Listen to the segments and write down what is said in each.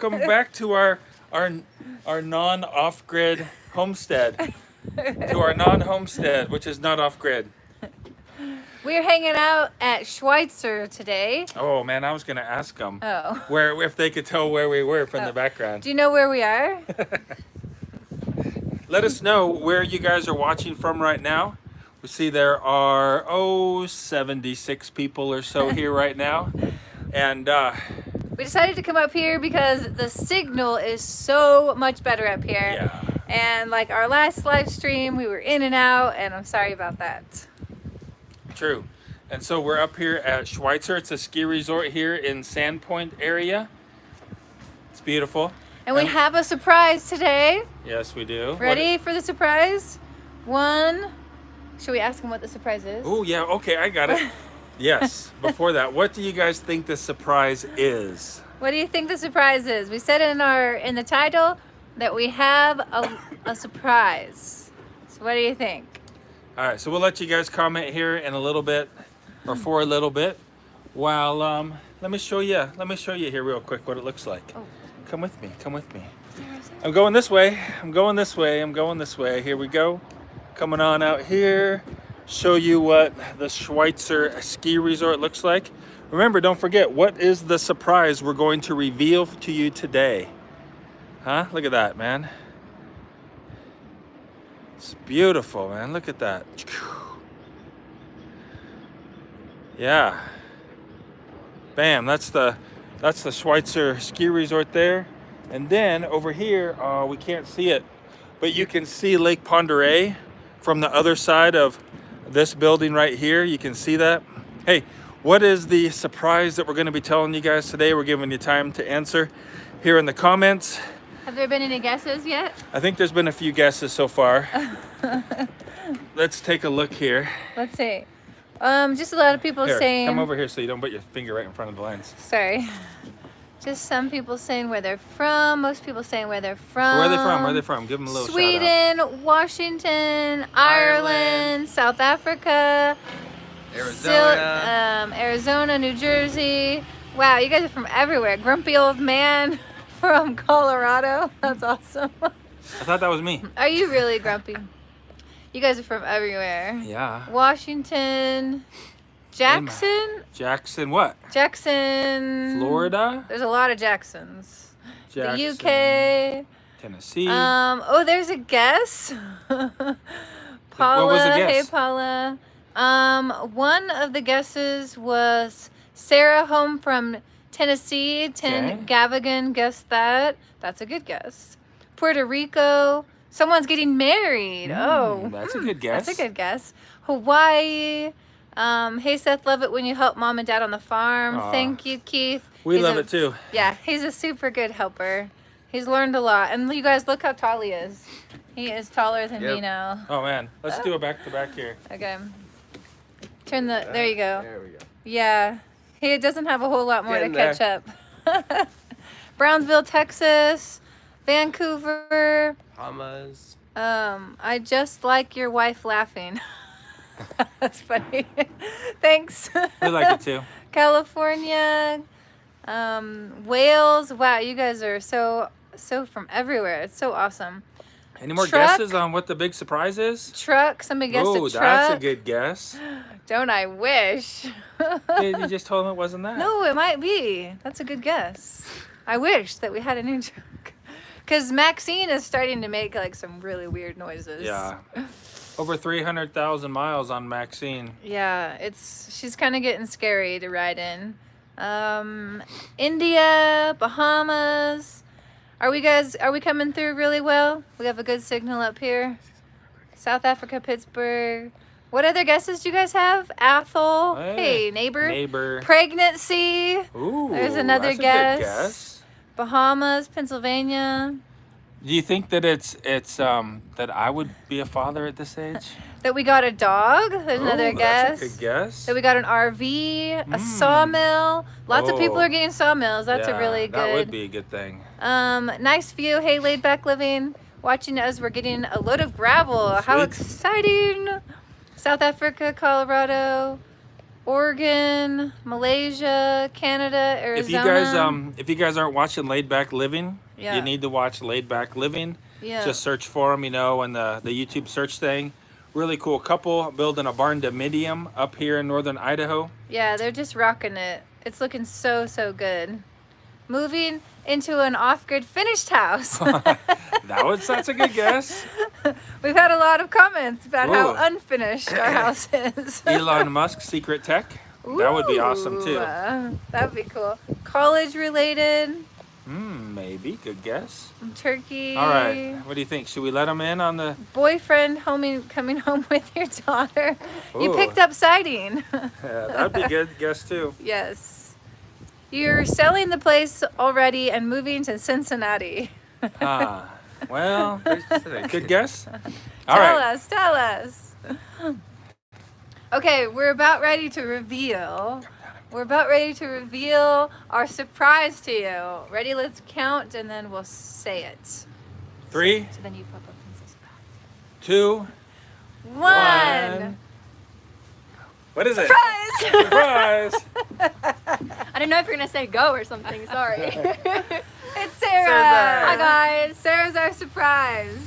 welcome back to our non-off-grid homestead. To our non-homestead, which is not off-grid. We're hanging out at Schweitzer today. Oh man, I was gonna ask them Oh. if they could tell where we were from the background. Do you know where we are? Let us know where you guys are watching from right now. We see there are 76 people or so here right now, and We decided to come up here because the signal is so much better up here. yeah, And like our last live stream, we were in and out, and I'm sorry about that. true. And so we're up here at Schweitzer. It's a ski resort here in Sandpoint area. It's beautiful. And we have a surprise today. Yes, we do. Ready for the surprise? Should we ask him what the surprise is? Oh yeah, okay, I got it. Yes. Before that, what do you guys think the surprise is? What do you think the surprise is? We said in the title that we have a surprise. So what do you think? All right, so we'll let you guys comment here in a little bit, or for a little bit, while let me show you here real quick what it looks like. Oh. Come with me. Come with me. I'm going this way. I'm going this way. I'm going this way. Here we go. Coming on out here. Show you what the Schweitzer ski resort looks like. Remember, don't forget, what is the surprise we're going to reveal to you today? Huh? Look at that, man. It's beautiful, man. Look at that. Yeah. Bam, that's the Schweitzer ski resort there. And then over here, we can't see it, but you can see Lake Ponderay from the other side of this building right here. You can see that. Hey, what is the surprise that we're going to be telling you guys today? We're giving you time to answer here in the comments. Have there been any guesses yet? I think there's been a few guesses so far. Let's take a look here. Let's see. Just a lot of people Here, saying. come over here so you don't put your finger right in front of the lens. Sorry. Just some people saying where they're from. Most people saying where they're from. So where are they from? Where are they from? Give them a little shout out. Sweden, Washington, Ireland, South Africa, Arizona. Arizona, New Jersey. Wow, you guys are from everywhere. Grumpy old man from Colorado. That's awesome. I thought that was me. Are you really grumpy? You guys are from everywhere. Yeah. Washington, Jackson. Jackson what? Jackson. Florida? There's a lot of Jacksons. Jackson. The UK. Tennessee. Oh, there's a guess. Paula. What was the guess? Hey, Paula. One of the guesses was Sarah home from Tennessee. Okay. Gavigan guessed that. That's a good guess. Puerto Rico. Someone's getting married. That's a good guess. That's a good guess. Hawaii. Hey, Seth, love it when you help mom and dad on the farm. Aw. Thank you, Keith. We love it too. Yeah, he's a super good helper. He's learned a lot. And you guys, look how tall he is. He is taller than me now. Oh man, let's do a back to back here. Okay. There you go. There we go. Yeah. He doesn't have a whole lot more to Getting catch up. Brownsville, Texas. Vancouver. Hamas. I just like your wife laughing. That's funny. Thanks. We like it too. California, Wales. Wow, you guys are so from everywhere. It's so awesome. Any more Truck. guesses on what the big surprise is? Truck. Somebody guessed Oh, a truck. that's a good guess. Don't I wish? You just told them it wasn't that. No, it might be. That's a good guess. I wish that we had a new truck. Because Maxine is starting to make like some really weird noises. Yeah. Over 300,000 miles on Maxine. Yeah, she's kind of getting scary to ride in. India, Bahamas. Are we coming through really well? We have a good signal up here. South Africa, Pittsburgh. What other guesses do you guys have? Athol. Hey, neighbor. Neighbor. Pregnancy. Ooh, There's another that's guess. A good guess. Bahamas, Pennsylvania. Do you think that it's that I would be a father at this age? That we got a dog. There's another guess. That's a good guess. That we got an RV, a sawmill. Lots of people are getting sawmills. That's a really good. That would be a good thing. Nice view. Hey, laid back living. Watching as we're getting a load of gravel. How Sweet. exciting! South Africa, Colorado. Oregon, Malaysia, Canada, Arizona. If you guys aren't watching Laid Back Living, Yeah. you need to watch Laid Back Living. Yeah. Just search for them, in the YouTube search thing. Really cool couple building a barn dominium up here in northern Idaho. Yeah, they're just rocking it. It's looking so, so good. Moving into an off-grid finished house. That's a good guess. We've had a lot of comments about Ooh. how unfinished our house is. Elon Musk's secret tech. That would be awesome too. That would be cool. College related. Maybe. Good guess. Turkey. All right. What do you think? Should we let them in on the... Boyfriend coming home with your daughter. You Ooh. picked up siding. Yeah, that'd be a good guess too. Yes. You're selling the place already and moving to Cincinnati. Well, good guess. All right. Tell us. Okay, we're about ready to reveal. Our surprise to you. Ready? Let's count and then we'll say it. 3, So then you pop up and say surprise. 2, 1. What is Surprise! it? Surprise! I didn't know if you were gonna say go or something. Sorry. It's Sarah. Sarah. Hi guys. Sarah's our surprise.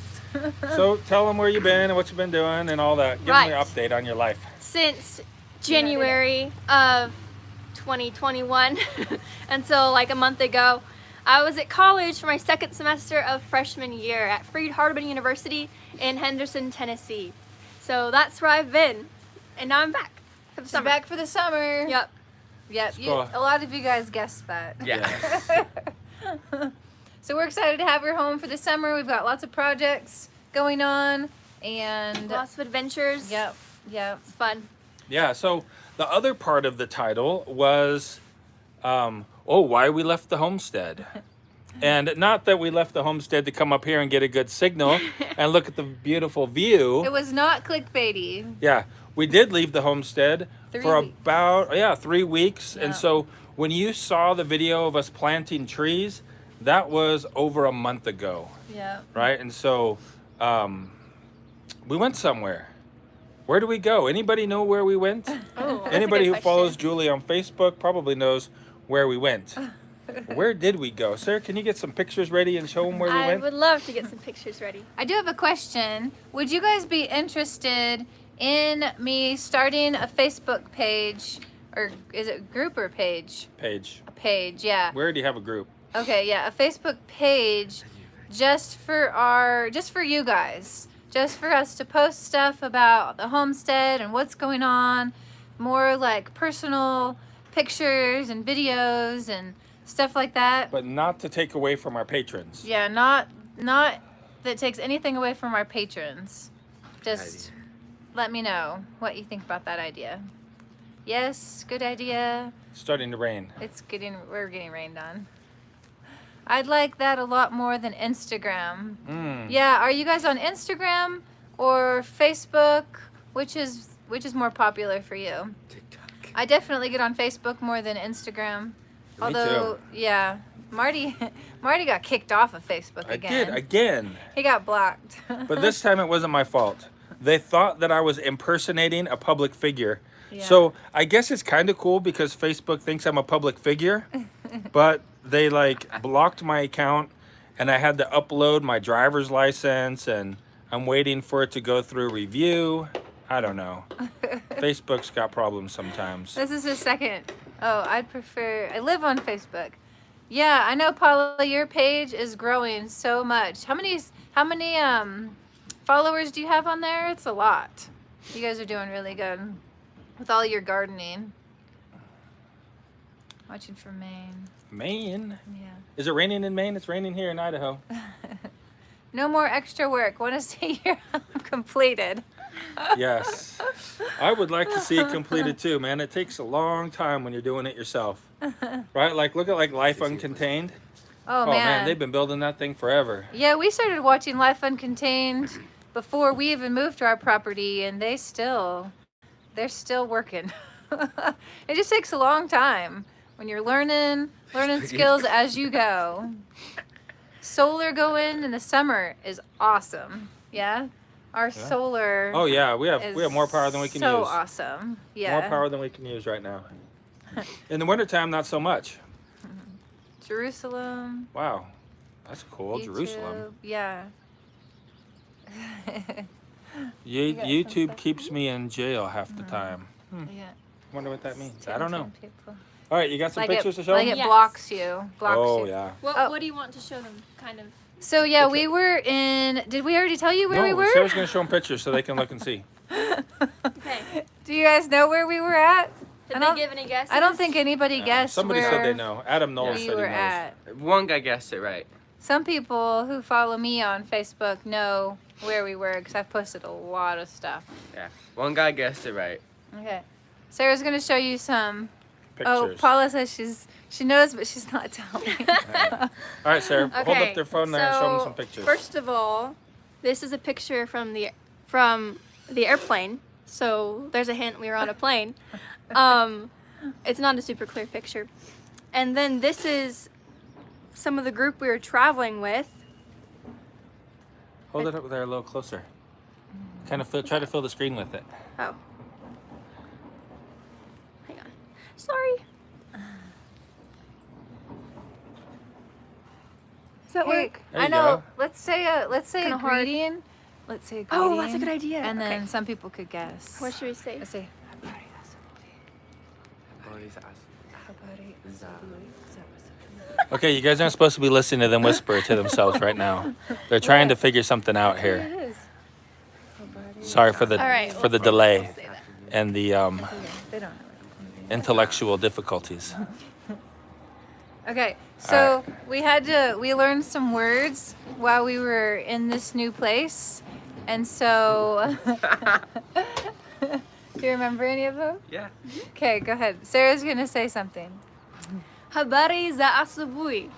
So tell them where you've been and what you've been doing and all that. Give them your Right. update on your life. Since January of 2021 until like a month ago, I was at college for my second semester of freshman year at Freed-Hardeman University in Henderson, Tennessee. So that's where I've been, and now I'm back for the She's summer. back for the summer. Yep. Yep. Cool. A lot of you guys guessed that. Yes. So we're excited to have her home for the summer. We've got lots of projects going on, and Lots of adventures. Yep. It's fun. Yeah, so the other part of the title was, why we left the homestead. And not that we left the homestead to come up here and get a good signal and look at the beautiful view. It was not clickbaity. Yeah, we did leave the homestead 3 for weeks. about 3 weeks. Yeah. And so when you saw the video of us planting trees, that was over a month ago, Yeah. right? And so we went somewhere. Where do we go? Anybody know where we went? Oh, that's a Anybody good who follows question. Julie on Facebook probably knows where we went. Where did we go? Sarah, can you get some pictures ready and show them where we I went? would love to get some pictures ready. I do have a question. Would you guys be interested in me starting a Facebook page, or is it group or page? Page. A page, yeah. We already have a group. Okay, yeah, a Facebook page just for you guys. Just for us to post stuff about the homestead and what's going on, more like personal pictures and videos and stuff like that. But not to take away from our patrons. Yeah, not that takes anything away from our patrons. Just let me know what you think about that idea. Yes, good idea. It's starting to rain. We're getting rained on. I'd like that a lot more than Instagram. Yeah, are you guys on Instagram or Facebook? Which is more popular for you? TikTok. I definitely get on Facebook more than Instagram. Me too. Yeah, Marty got kicked off of Facebook I again. did, again. He got blocked. But this time it wasn't my fault. They thought that I was impersonating a public figure. Yeah. So I guess it's kind of cool because Facebook thinks I'm a public figure, but they blocked my account and I had to upload my driver's license and I'm waiting for it to go through review. I don't know. Facebook's got problems sometimes. This is his second. Oh, I live on Facebook. Yeah, I know, Paula, your page is growing so much. How many followers do you have on there? It's a lot. You guys are doing really good with all your gardening. Watching from Maine. Maine? Yeah. Is it raining in Maine? It's raining here in Idaho. No more extra work. Want to see your completed. Yes. I would like to see it completed too, man. It takes a long time when you're doing it yourself. Right? Look at Life Uncontained. Oh, Man, they've been building that thing forever. Yeah, we started watching Life Uncontained before we even moved to our property, and they're still working. It just takes a long time when you're learning skills as you go. Solar going in the summer is awesome. Yeah? our solar. Oh yeah, we have is more power than we can so use. awesome. Yeah. More power than we can use right now. In the wintertime, not so much. Jerusalem. Wow, that's cool. YouTube, Jerusalem. Yeah. got YouTube some keeps me in jail half the time. Yeah. Wonder what that means. I 10, don't 10 know. people. All right, you got some Like pictures to show like them? it Yes. blocks you. Blocks Oh you. yeah. What do you want to show them? Kind of. So yeah, we were in. Did we already tell you where we were? Sarah's gonna show them pictures so they can look and see. Okay. Do you guys know where we were at? Did I they don't- give any guesses? I don't think anybody guessed Somebody where said they know. Adam Knowles we said he were knows. at. One guy guessed it right. Some people who follow me on Facebook know where we were because I've posted a lot of stuff. Yeah. One guy guessed it right. Okay. Sarah's gonna show you some. Pictures. Oh, Paula says she knows, but she's not telling me. All right, Sarah, hold up their phone there and show them so some pictures. First of all, this is a picture from the airplane. So there's a hint we were on a plane. It's not a super clear picture. And then this is some of the group we were traveling with. Hold it up there a little closer. Kind of try to fill the screen with it. Oh. Hang on. Sorry. Does that Hey, work? There I you know. go. Let's say a Kinda hard. greeting. Let's say a greeting. Oh, that's a good idea. And then Okay. some people could guess. What should we say? Let's say. Okay, you guys aren't supposed to be listening to them whisper to themselves right now. They're trying to figure something out here. It is. Sorry for the All right, for the let's delay say that. and the They don't know. intellectual difficulties. Okay, so we learned some words while we were in this new place, and so do you remember any of them? Yeah. Okay, go ahead. Sarah's gonna say something. Habari za asubuhi.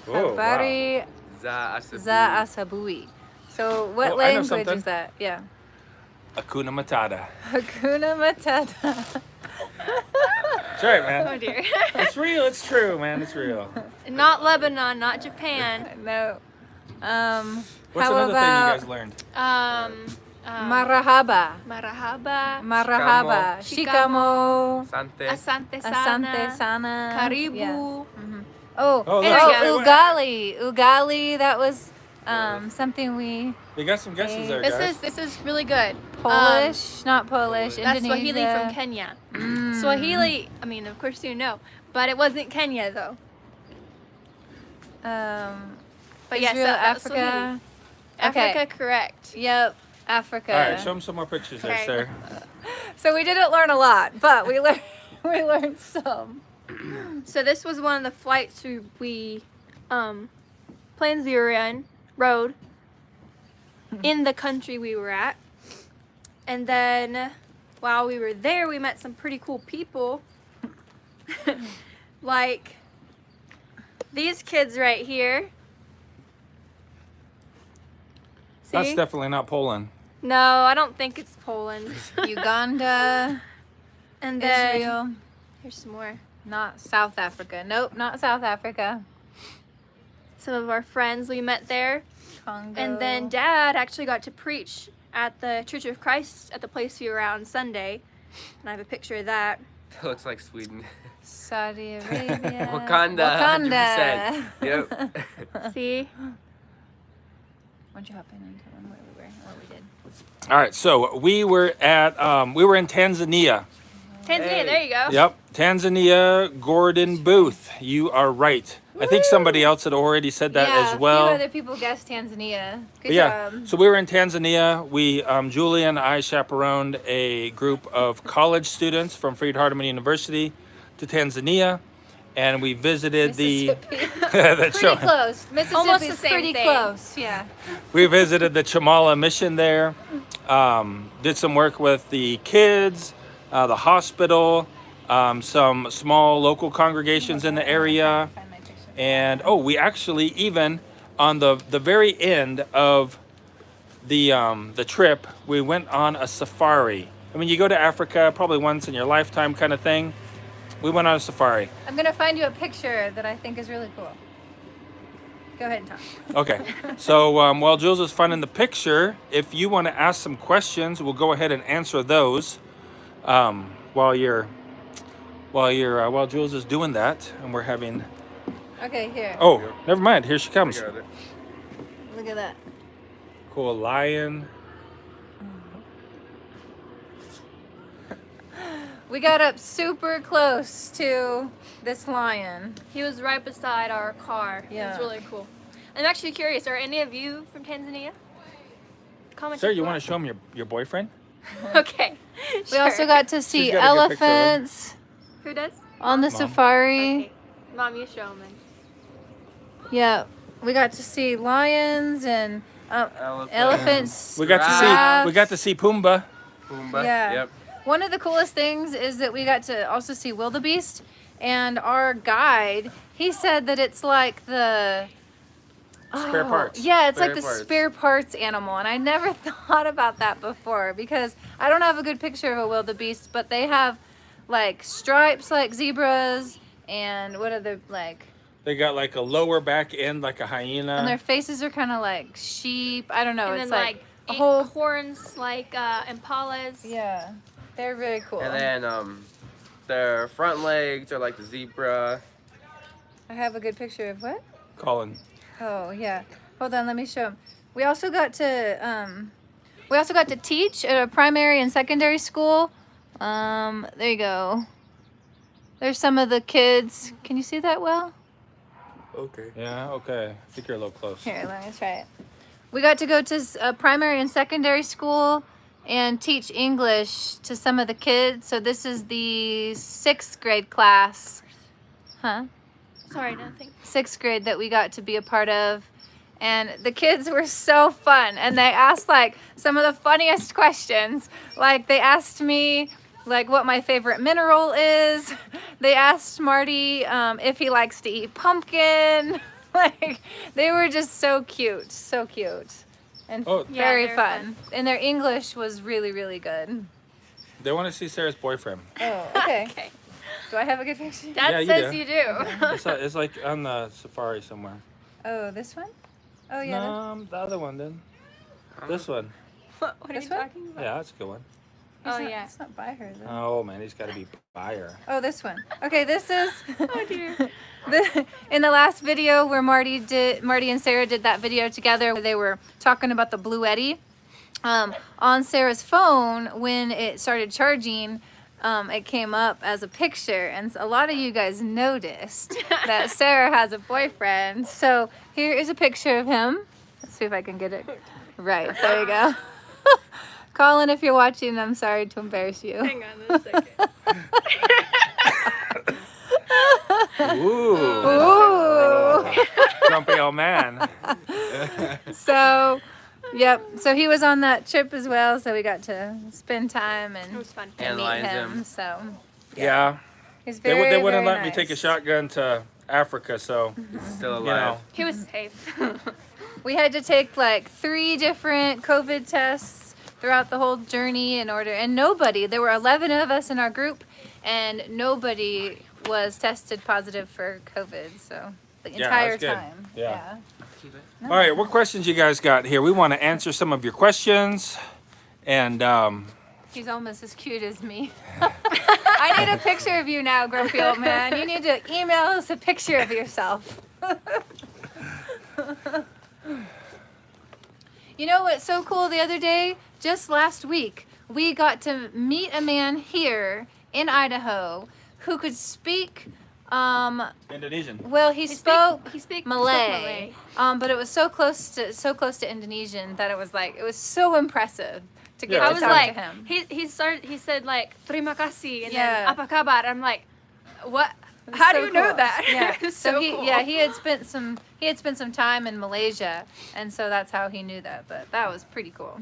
Oh, wow. Habari Za asabu. za asabui. So what Oh, I know language something. is that? Yeah. Hakuna Matata. Hakuna Matata. That's right, Oh man. dear. It's real. It's true, man. It's real. Not Lebanon, not Japan. No. What's how another about thing you guys learned? marahaba? Marahaba. Marahaba. Shikamo. Sante. Asante Asante sana. sana. Karibu. Yeah. Oh, Oh, oh, look. ugali. Ugali, that was something we You got some guesses there, guys. This is really good. Polish, not Polish, That's Indonesia. Swahili from Kenya. Swahili, I mean, of course you know, but it wasn't Kenya though. But yes, Israel, that was Swahili. Africa. Okay. Africa, correct. Yep, Africa. All right, show them some more pictures there, Okay. Sarah. So we didn't learn a lot, but we learned we learned some. So this was one of the flights planes we were rode in the country we were at. And then while we were there, we met some pretty cool people. Like these kids right here. See? That's definitely not Poland. No, I don't think it's Poland. Uganda, And then Israel, here's some more. not South Africa. Nope, not South Africa. Some of our friends we met there. Congo. And then Dad actually got to preach at the Church of Christ at the place we were at on Sunday. And I have a picture of that. It looks like Sweden. Saudi Arabia. Wakanda. Wakanda. 100%. Yep. See? Why don't you hop in and tell them where we were and what we did? All right, so we were in Tanzania. Tanzania, Hey. there you go. Yep, Tanzania, Gordon Booth. You are right. I think somebody else had already said that yeah, as well. a few other people guessed Tanzania. Good But yeah, job. so we were in Tanzania. We, Julia and I chaperoned a group of college students from Freed Hardeman University to Tanzania, and we visited Mississippi. the Pretty close. Mississippi's Almost the same pretty thing. close. Yeah. we visited the Chamala mission there. Did some work with the kids, the hospital, some small local congregations in the area. Find my picture. And we actually even on the very end of the trip, we went on a safari. I mean, you go to Africa probably once in your lifetime kind of thing. We went on a safari. I'm gonna find you a picture that I think is really cool. Go ahead and talk. Okay. So while Jules is finding the picture, if you want to ask some questions, we'll go ahead and answer those while Jules is doing that, and we're having. Okay, here. Oh, never mind. Here she comes. Got it. Look at that. Cool lion. We got up super close to this lion. He was right beside our car. It Yeah. was really cool. I'm actually curious, are any of you from Tanzania? Comment Sir, you below. want to show him your boyfriend? Okay. We Sure. also got to see got a good picture of him. elephants Who does? on the Mom. safari. Okay. Mom, you show him. Yeah, we got to see lions and elephants. We got to see Pumbaa. Pumbaa. Yeah. Yep. One of the coolest things is that we got to also see wildebeest, and our guide, he said that it's like the Spare parts. Yeah, it's Spare like the parts. spare parts animal, and I never thought about that before because I don't have a good picture of a wildebeest, but they have like stripes like zebras, and what are the like? They got like a lower back end like a hyena. And their faces are kind of like sheep. I don't know. And It's then like a eight whole. horns like impalas. Yeah, they're very cool. And then their front legs are like the zebra. I have a good picture of what? Colin. Oh yeah. Hold on, let me show 'em. We also got to teach at a primary and secondary school. There you go. There's some of the kids. Can you see that well? Okay. Yeah, okay. I think you're a little close. Here, let me try it. We got to go to a primary and secondary school and teach English to some of the kids. So this is the 6th grade class. Huh? Sorry, nothing. 6th grade that we got to be a part of, and the kids were so fun, and they asked like some of the funniest questions. Like they asked me like what my favorite mineral is. They asked Marty if he likes to eat pumpkin. Like they were just so cute and Oh. Yeah, very they're fun. And their English was really, really good. They want to see Sarah's boyfriend. Oh, okay. Okay. Do I have a good picture? Dad Yeah, you says do. you do. It's like on the safari somewhere. Oh, this one? Oh yeah. No, the other one then. This one. What are This you one? talking about? Yeah, that's a good one. He's Oh, not- yeah. It's not by her though. Oh man, he's got to be by her. Oh, this one. Okay, this is. Oh dear. In the last video where Marty and Sarah did that video together, they were talking about the Blue Eddy. On Sarah's phone, when it started charging, it came up as a picture, and a lot of you guys noticed that Sarah has a boyfriend. So here is a picture of him. Let's see if I can get it right. There you go. Colin, if you're watching, I'm sorry to embarrass you. Hang on a second. Ooh, Ooh. grumpy old man. So, yep. So he was on that trip as well. So we got to spend time It and was fun. meet Analyze him. him. So Yeah, he's they very, wouldn't very let me take a nice. shotgun to Africa, so Still you alive. know. He was safe. We had to take like 3 different COVID tests throughout the whole journey in order, and there were 11 of us in our group, and nobody was tested positive for COVID. So the Yeah, entire that's good. time. Yeah. All right, what questions you guys got here? We want to answer some of your questions, and He's almost as cute as me. I need a picture of you now, grumpy old man. You need to email us a picture of yourself. You know what's so cool the other day? Just last week, we got to meet a man here in Idaho who could speak, Indonesian. well, he spoke spoke Malay, but it was so close to Indonesian that it was so impressive to get Yeah, I to was talk like, to him. he said like terima kasih and Yeah. then apa kabar. I'm like, what? It was How so do you know cool. that? Yeah. It was So so he, cool. yeah, he had spent some time in Malaysia, and so that's how he knew that. But that was pretty cool.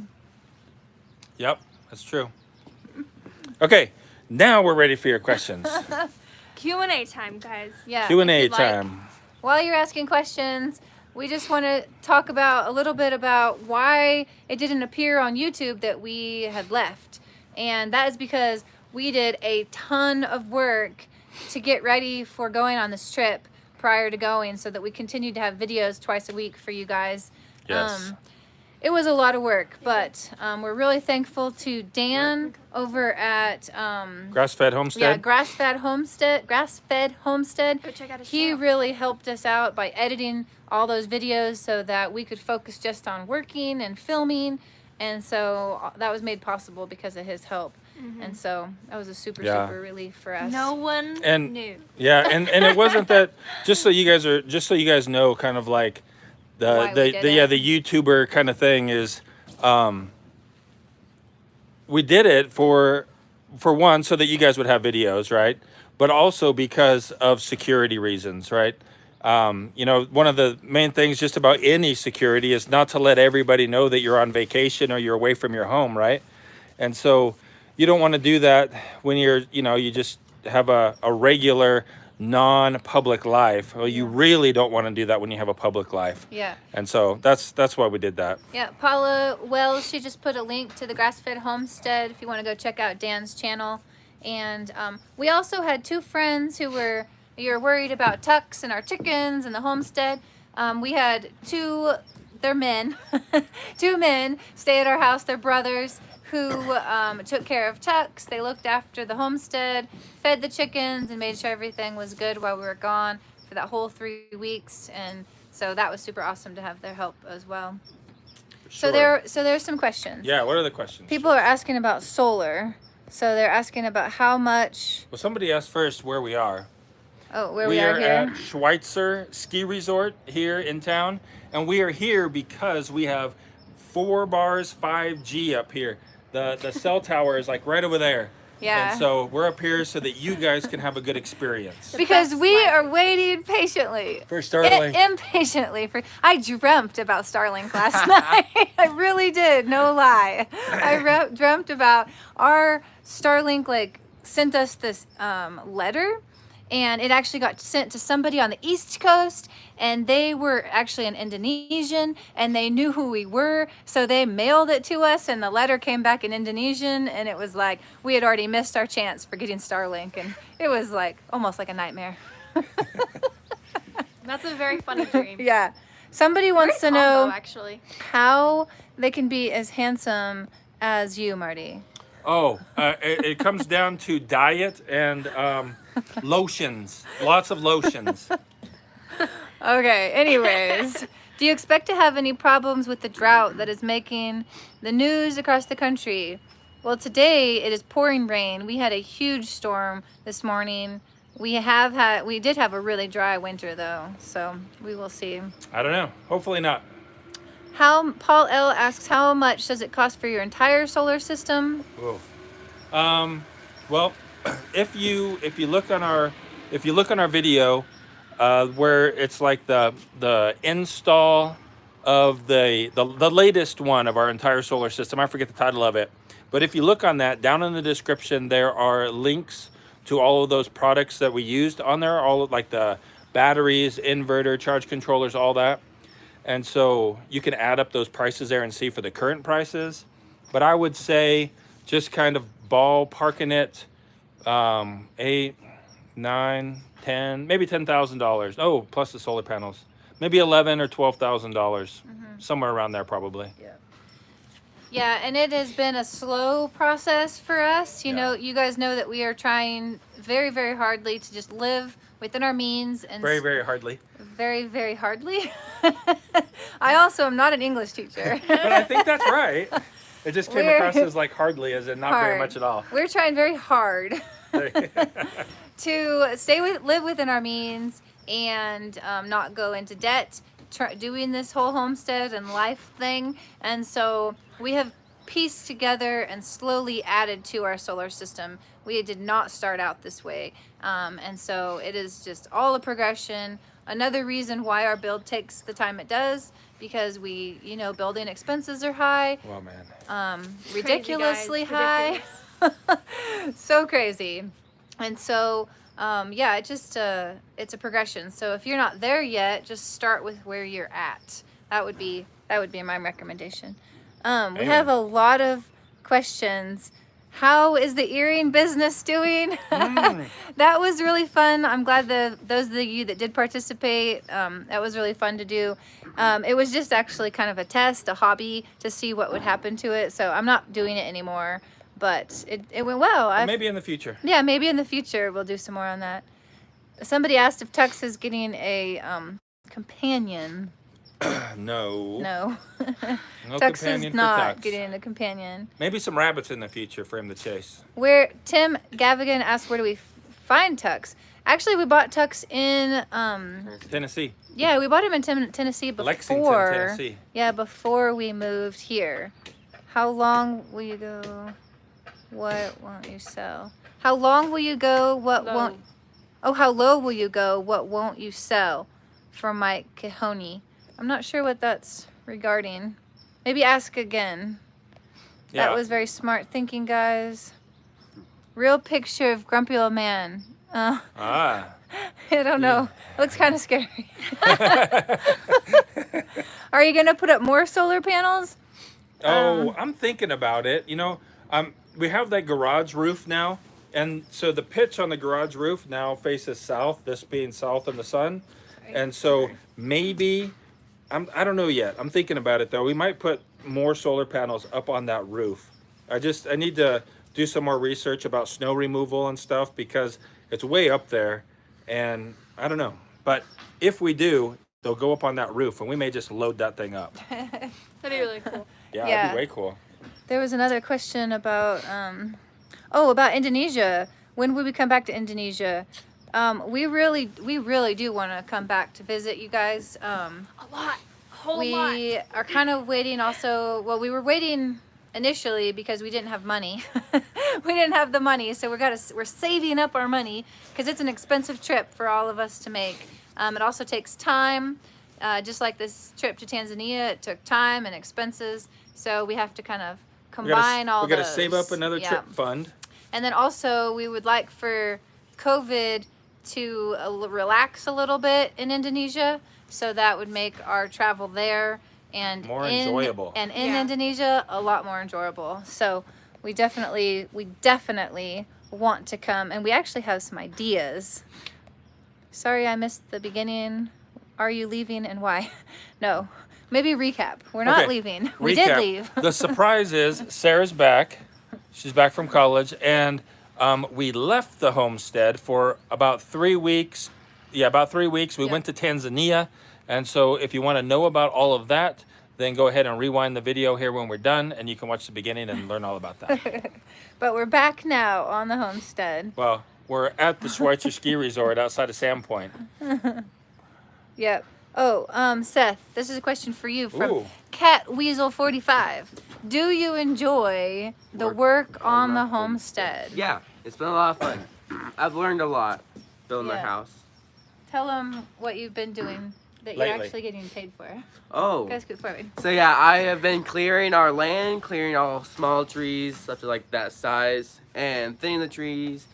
Yep, that's true. Okay, now we're ready for your questions. Q&A time, guys. Yeah. Q&A if you'd like. time. While you're asking questions, we just want to talk about a little bit about why it didn't appear on YouTube that we had left, and that is because we did a ton of work to get ready for going on this trip, prior to going so that we continued to have videos twice a week for you guys. Yes. It was a lot of work, but we're really thankful to Dan over at Grass-fed Homestead. Grass-fed Homestead. Go check out his He channel. really helped us out by editing all those videos so that we could focus just on working and filming, and so that was made possible because of his help. And so that was a super relief for us. No one And knew. yeah, and it wasn't that, just so you guys know, kind of like Why we did it. the YouTuber kind of thing is, we did it for one, so that you guys would have videos, right? But also because of security reasons, right? You know, one of the main things just about any security is not to let everybody know that you're on vacation or you're away from your home, right? And so you don't want to do that when you're, you know, you just have a regular non-public life. Well, you really don't want to do that when you have a public life. Yeah. And so that's why we did that. Yeah, Paula Wells, she just put a link to the Grass-Fed Homestead if you want to go check out Dan's channel. And we also had two friends who were worried about tucks and our chickens and the homestead. We had they're men, two men stay at our house, they're brothers, who took care of tucks. They looked after the homestead, fed the chickens, and made sure everything was good while we were gone for that whole 3 weeks. And so that was super awesome to have their help as well. Sure. So there's some questions. Yeah, what are the questions? People are asking about solar. So they're asking about how much. Well, somebody asked first where we are. Oh, where we are here. at Schweitzer Ski Resort here in town, and we are here because we have 4 bars 5G up here. The cell tower is like right over there. Yeah. And so we're up here so that you guys can have a good experience. Because we are waiting patiently. For Starlink. Impatiently. I dreamt about Starlink last night. I really did. No lie. I dreamt about our Starlink, sent us this letter. And it actually got sent to somebody on the East Coast, and they were actually an Indonesian, and they knew who we were, so they mailed it to us, and the letter came back in Indonesian, and it was like we had already missed our chance for getting Starlink, and it was almost like a nightmare. That's a very funny dream. Yeah. Somebody wants to Very know combo, actually. how they can be as handsome as you, Marty. Oh, it comes down to diet and lotions. Lots of lotions. Okay, anyways, do you expect to have any problems with the drought that is making the news across the country? Well, today it is pouring rain. We had a huge storm this morning. We did have a really dry winter though, so we will see. I don't know. Hopefully not. Paul L asks, how much does it cost for your entire solar system? Whoa. Well, if you look on our video, where it's like the install of the latest one of our entire solar system, I forget the title of it, but if you look on that, down in the description there are links to all of those products that we used on there, all of like the batteries, inverter, charge controllers, all that. And so you can add up those prices there and see for the current prices. But I would say just kind of ballparking it, 8, 9, 10, maybe $10,000. Oh, plus the solar panels, maybe $11,000 or $12,000, somewhere around there probably. Yeah. Yeah, and it has been a slow process for us. You know, you guys know that we are trying very, very hardly to just live within our means and Very, very hardly. very, very hardly. I also am not an English teacher. But I think that's right. It just came across as like hardly, as in not very much at all. We're trying very hard to live within our means and not go into debt, doing this whole homestead and life thing. And so we have pieced together and slowly added to our solar system. We did not start out this way. And so it is just all a progression. Another reason why our build takes the time it does, because building expenses are high. Well, man. Ridiculously Crazy, guys. high. So crazy. And so, it's a progression. So if you're not there yet, just start with where you're at. That would be my recommendation. We have a lot of questions How is the earring business doing? That was really fun. I'm glad those of you that did participate, that was really fun to do. It was just actually kind of a test, a hobby to see what would happen to it. So I'm not doing it anymore, but it went well. Maybe in the future. Yeah, maybe in the future we'll do some more on that. Somebody asked if Tux is getting a companion. No. No. No Tux companion is for not Tux. getting a companion. Maybe some rabbits in the future for him to chase. Where Tim Gavigan asked, where do we find Tux? Actually, we bought Tux in Tennessee. yeah, we bought him in Tennessee before. Lexington, Tennessee. Yeah, before we moved here. How long will you go? What won't you sell? How long will you go? What Low. won't? Oh, how low will you go? What won't you sell? From Mike Cahoney. I'm not sure what that's regarding. Maybe ask again. Yeah. That was very smart thinking, guys. Real picture of grumpy old man. Ah. I don't know. Looks kind of scary. Are you gonna put up more solar panels? Oh, I'm thinking about it. You know, we have that garage roof now, and so the pitch on the garage roof now faces south. This being south in the sun, and so maybe I don't know yet. I'm thinking about it though. We might put more solar panels up on that roof. I need to do some more research about snow removal and stuff because it's way up there, and I don't know. But if we do, they'll go up on that roof, and we may just load that thing up. That'd be really cool. Yeah, Yeah. that'd be way cool. There was another question about about Indonesia. When will we come back to Indonesia? We really do want to come back to visit you guys. A lot. A whole lot. We are kind of waiting also. Well, we were waiting initially because we didn't have money. We didn't have the money, so we're saving up our money because it's an expensive trip for all of us to make. It also takes time. Just like this trip to Tanzania, it took time and expenses. So we have to kind of combine all those. We got to save up another Yeah. trip fund. And then also we would like for COVID to relax a little bit in Indonesia. So that would make our travel there and More enjoyable. And in Yeah. Indonesia, a lot more enjoyable. So we definitely want to come, and we actually have some ideas. Sorry, I missed the beginning. Are you leaving and why? No, maybe recap. We're not Okay, leaving. We did recap. leave. The surprise is Sarah's back. She's back from college, and we left the homestead for about 3 weeks. Yeah, about 3 weeks. We went to Tanzania, and so if you want to know about all of that, then go ahead and rewind the video here when we're done, and you can watch the beginning and learn all about that. But we're back now on the homestead. Well, we're at the Schweitzer Ski Resort outside of Sandpoint. Yep. Oh, Seth, this is a question for you from Ooh. Cat Weasel 45. Do you enjoy the work on the homestead? Yeah, it's been a lot of fun. I've learned a lot building Yeah. our house. Tell them what you've been doing that you're Lately. actually getting paid for. Oh. Guys, good forward. So yeah, I have been clearing our land, clearing all small trees up to like that size, and thinning the trees,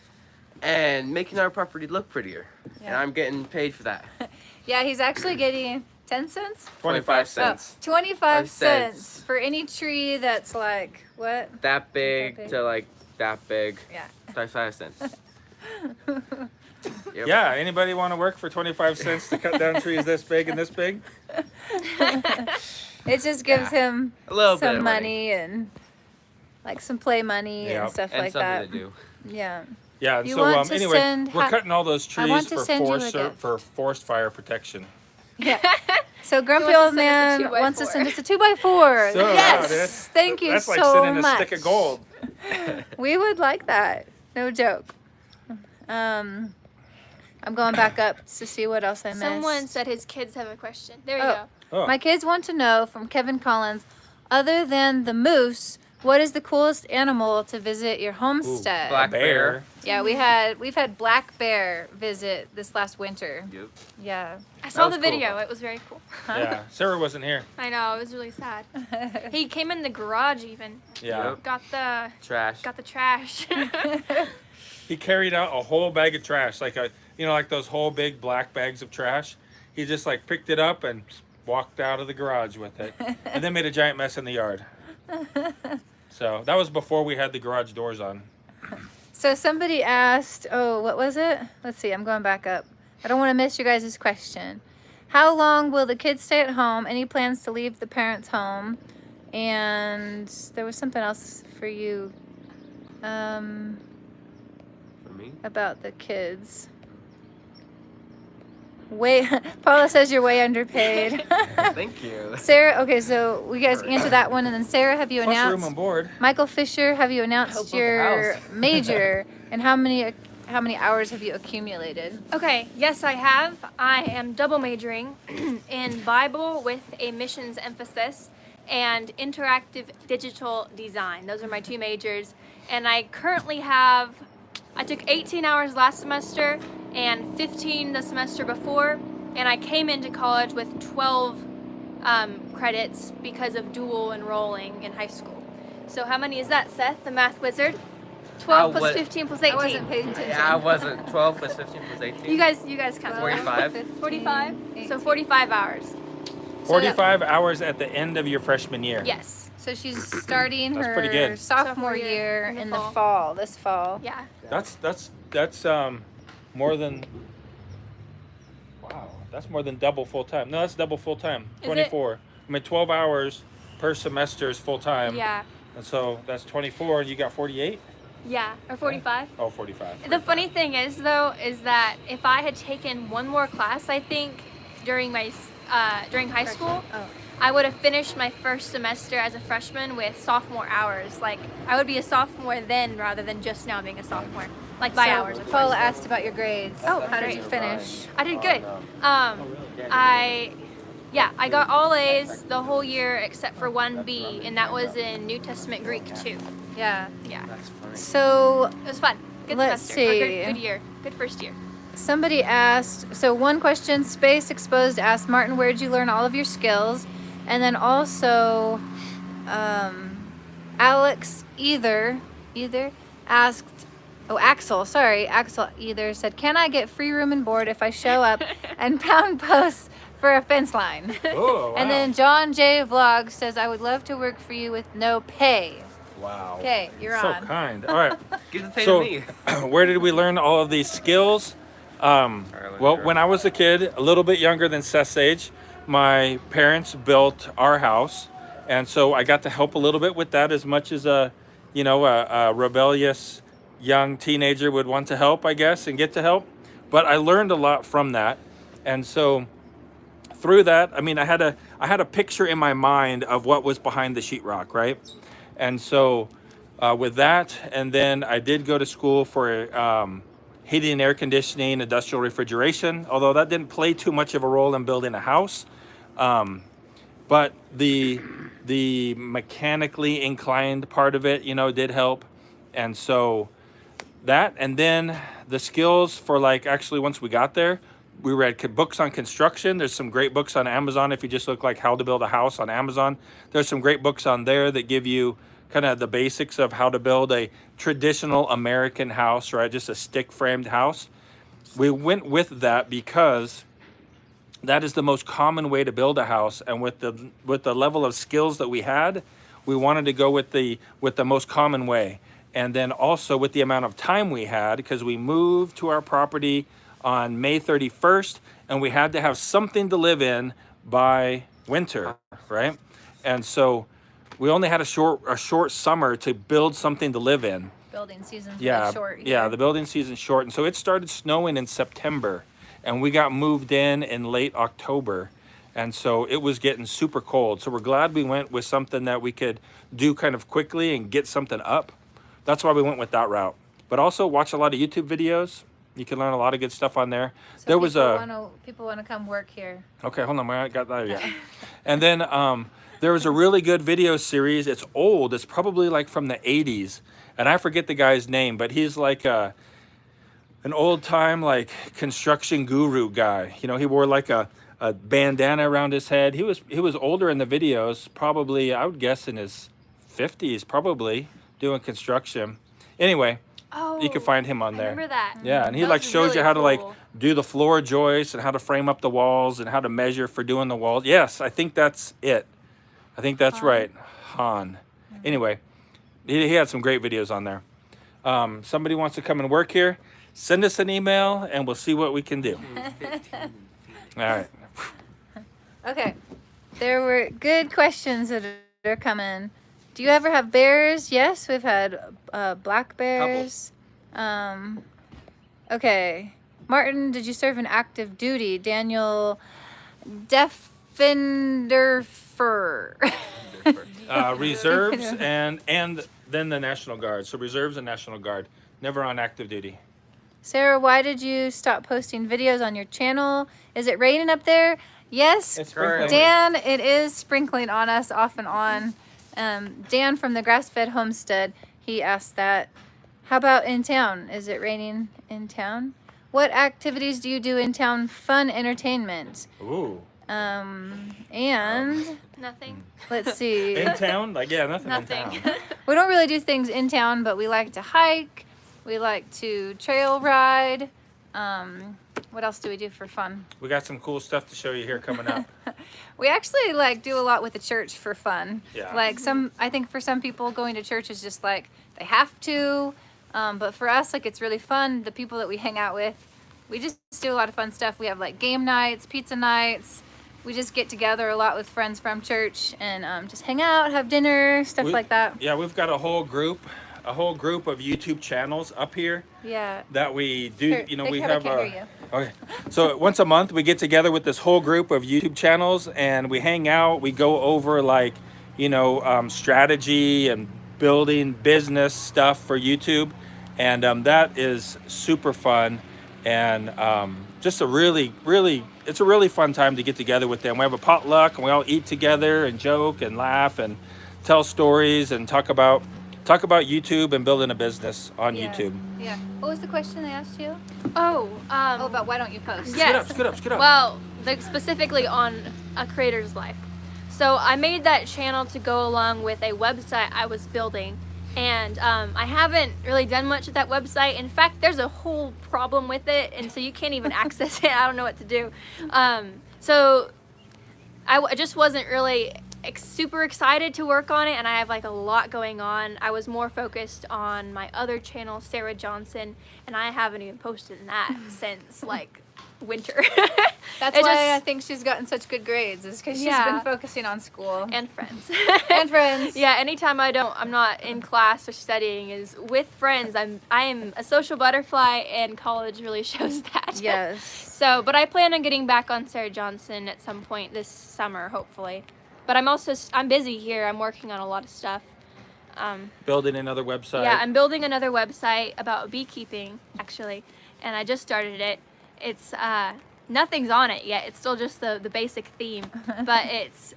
and making our property look prettier. And Yeah. I'm getting paid for that. Yeah, he's actually getting 10 cents? 25 Oh, cents. 25 cents. cents for any tree that's like, what? That big big. to like that big. Yeah. 25 cents. Yep. Yeah, anybody want to work for 25 cents to cut down trees this big and this big? It just gives him A little bit some of money and like some play money Yeah. and stuff And like something that. to do. Yeah. Yeah, and You so want to anyway, send we're ha- cutting all those I want trees to for send you a gift. forest fire protection. Yeah. So Grumpy wants to Old send us a Man 2x4. wants to send us a 2x4. So, yes. wow, that's- Thank you That's so like sending much. a stick of gold. We would like that. No joke. I'm going back up to see what else I missed. Someone said his kids have a question. There you Oh. go. Oh. My kids want to know from Kevin Collins, other than the moose, what is the coolest animal to visit your homestead? black bear. Yeah, we've had black bear visit this last winter. Yep. Yeah. I saw was the cool. video. It was very cool. Yeah, Sarah wasn't here. I know. It was really sad. He came in the garage even. Yeah. Yep. Got the Trash. trash. He carried out a whole bag of trash, like like those whole big black bags of trash. He just like picked it up and walked out of the garage with it, and then made a giant mess in the yard. So that was before we had the garage doors on. So somebody asked, oh, what was it? Let's see, I'm going back up. I don't want to miss your guys' question. How long will the kids stay at home? Any plans to leave the parents' home? And there was something else for you For me? about the kids. Paula says you're way underpaid. Thank you. Sarah, okay, so we guys answer that one, and then Sarah, have you Plus room announced? on board. Michael Fisher, have you announced Help out the your house. major, and how many hours have you accumulated? Okay, yes, I have. I am double majoring in Bible with a missions emphasis and interactive digital design. Those are my 2 majors. And I currently have, I took 18 hours last semester and 15 the semester before. And I came into college with 12 credits because of dual enrolling in high school. So how many is that, Seth, the math wizard? 12 plus 15 plus 18. I wasn't paying attention. Yeah, I wasn't. 12 plus 15 plus 18. You guys count. 45. 45? So 45 hours. 45 hours at the end of your freshman year. Yes. So she's starting That's her pretty good. sophomore year in the fall, this fall. Yeah. That's more than, wow, that's more than double full time. No, that's double full time. Is it? 24. I mean, 12 hours per semester is full time. Yeah. And so that's 24, and you got 48? Yeah. Or 45. Oh, 45. The funny thing is, though, is that if I had taken one more class, I think, during high school, I would have finished my first semester as a freshman with sophomore hours. Like, I would be a sophomore then rather than just now being a sophomore. Like, by hours, of Paula course. asked about your grades. Oh, How did great. you finish? I did good. I got all A's the whole year except for 1 B, and that was in New Testament Greek 2. Yeah. Yeah. That's funny. So It was fun. Good Let's semester. Or see. Good year. Good first year. somebody asked, so one question, Space Exposed asked, Martin, where did you learn all of your skills? And then also, Alex either asked, Axel either said, can I get free room and board if I show up and pound posts for a fence line? Oh, wow. And then John J. Vlog says, I would love to work for you with no pay. Wow. Okay, you're So on. kind. All right. Give the pay So, to me. where did we learn all of these skills? Well, when I was a kid, a little bit younger than Seth's age, my parents built our house, and so I got to help a little bit with that, as much as a rebellious young teenager would want to help, I guess, and get to help. But I learned a lot from that, and so through that, I mean, I had a picture in my mind of what was behind the sheetrock, right? And so with that, and then I did go to school for heating and air conditioning, industrial refrigeration, although that didn't play too much of a role in building a house. But the mechanically inclined part of it, did help. And so that, and then the skills for, like, actually once we got there, we read books on construction. There's some great books on Amazon. If you just look like how to build a house on Amazon, there's some great books on there that give you kind of the basics of how to build a traditional American house, right? Just a stick framed house. We went with that because that is the most common way to build a house, and with the level of skills that we had, we wanted to go with the most common way. And then also with the amount of time we had, because we moved to our property on May 31st, and we had to have something to live in by winter, right? And so we only had a short summer to build something to live in. Building season's Yeah, really short. yeah, here. the building season's short, and so it started snowing in September, and we got moved in late October, and so it was getting super cold. So we're glad we went with something that we could do kind of quickly and get something up. That's why we went with that route. But also watch a lot of YouTube videos. You can learn a lot of good stuff on there. So There was people want to come work here. Okay, hold on, I got that yet. And then there was a really good video series. It's old. It's probably like from the 80s. And I forget the guy's name, but he's like an old time like construction guru guy. He wore like a bandana around his head. He was older in the videos, probably, I would guess in his 50s, probably, doing construction. Anyway, Oh, you can find him on I there. remember that. Yeah, and he That like was shows really you how to like cool. do the floor joists and how to frame up the walls and how to measure for doing the walls. Yes, I think that's it. I think that's right, Han. Anyway, He had some great videos on there. Somebody wants to come and work here, send us an email and we'll see what we can do. All right. Okay. There were good questions that are coming. Do you ever have bears? Yes, we've had black bears. Okay. Martin, did you serve in active duty? Daniel Defenderfer. Reserves and then the National Guard. So reserves and National Guard. Never on active duty. Sarah, why did you stop posting videos on your channel? Is it raining up there? Yes. It's sprinkling. Dan, it is sprinkling on us off and on. Dan from the Grass-Fed Homestead, he asked that. How about in town? Is it raining in town? What activities do you do in town? Fun entertainment. Ooh. And Nothing. let's see. In town? Like, yeah, nothing in Nothing. town. We don't really do things in town, but we like to hike. We like to trail ride. What else do we do for fun? We got some cool stuff to show you here coming up. We actually like do a lot with the church for fun. Yeah. Like I think for some people going to church is just like they have to. But for us, like it's really fun. The people that we hang out with, we just do a lot of fun stuff. We have like game nights, pizza nights. We just get together a lot with friends from church and just hang out, have dinner, stuff like that. Yeah, we've got a whole group of YouTube channels up here Yeah. that we do. Here, You know, they we can't have. hear you. Okay. So once a month we get together with this whole group of YouTube channels and we hang out. We go over like, strategy and building business stuff for YouTube, and that is super fun and just it's a really fun time to get together with them. We have a potluck and we all eat together and joke and laugh and tell stories and talk about YouTube and building a business on YouTube. Yeah. What was the question they asked you? Oh, About why don't you post? Yes. Scoot up. Well, specifically on a creator's life. So I made that channel to go along with a website I was building, and I haven't really done much with that website. In fact, there's a whole problem with it, and so you can't even access it. I don't know what to do. So I just wasn't really super excited to work on it, and I have like a lot going on. I was more focused on my other channel, Sarah Johnson, and I haven't even posted in that since like winter. That's why I think she's gotten such good grades, is because she's been focusing on school. And friends. And friends. Yeah, anytime I'm not in class or studying is with friends. I am a social butterfly, and college really shows that. Yes. So, but I plan on getting back on Sarah Johnson at some point this summer, hopefully. But I'm busy here. I'm working on a lot of stuff. Building another website. Yeah, I'm building another website about beekeeping, actually, and I just started it. It's nothing's on it yet. It's still just the basic theme, but it's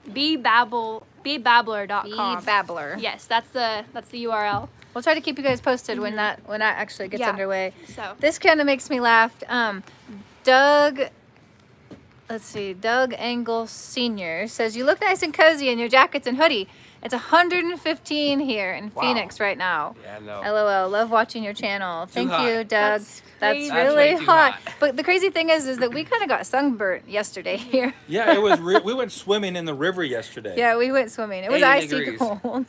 beebabbler.com. Beebabbler. Yes, that's the URL. We'll try to keep you guys posted when that actually gets underway. So This kind of makes me laugh. Doug Engel Sr. says, you look nice and cozy in your jackets and hoodie. It's 115 here in Phoenix right now. Yeah, no. LOL. Love watching your channel. Thank hot. you, Doug. That's That's crazy. really That's way too hot. hot. But the crazy thing is that we kind of got sunburnt yesterday here. Yeah, it was. We went swimming in the river yesterday. Yeah, we went swimming. It was 80 icy degrees. cold.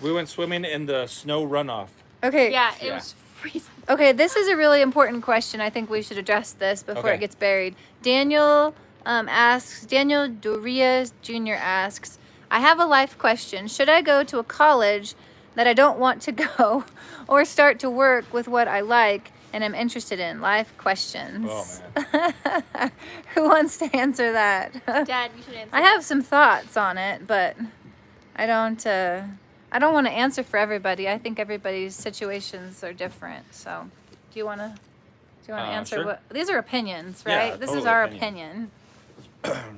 We went swimming in the snow runoff. Okay. yeah, it Yeah. was freezing. Okay, this is a really important question. I think we should address this before Okay. it gets buried. Daniel Doria Jr. asks, I have a life question. Should I go to a college that I don't want to go or start to work with what I like and I'm interested in? Life questions. Oh man. Who wants to answer that? Dad, you should answer. I have some thoughts on it, but I don't want to answer for everybody. I think everybody's situations are different. So, do you want to answer sure. what these are opinions, Yeah, right? This is totally our opinion. opinion.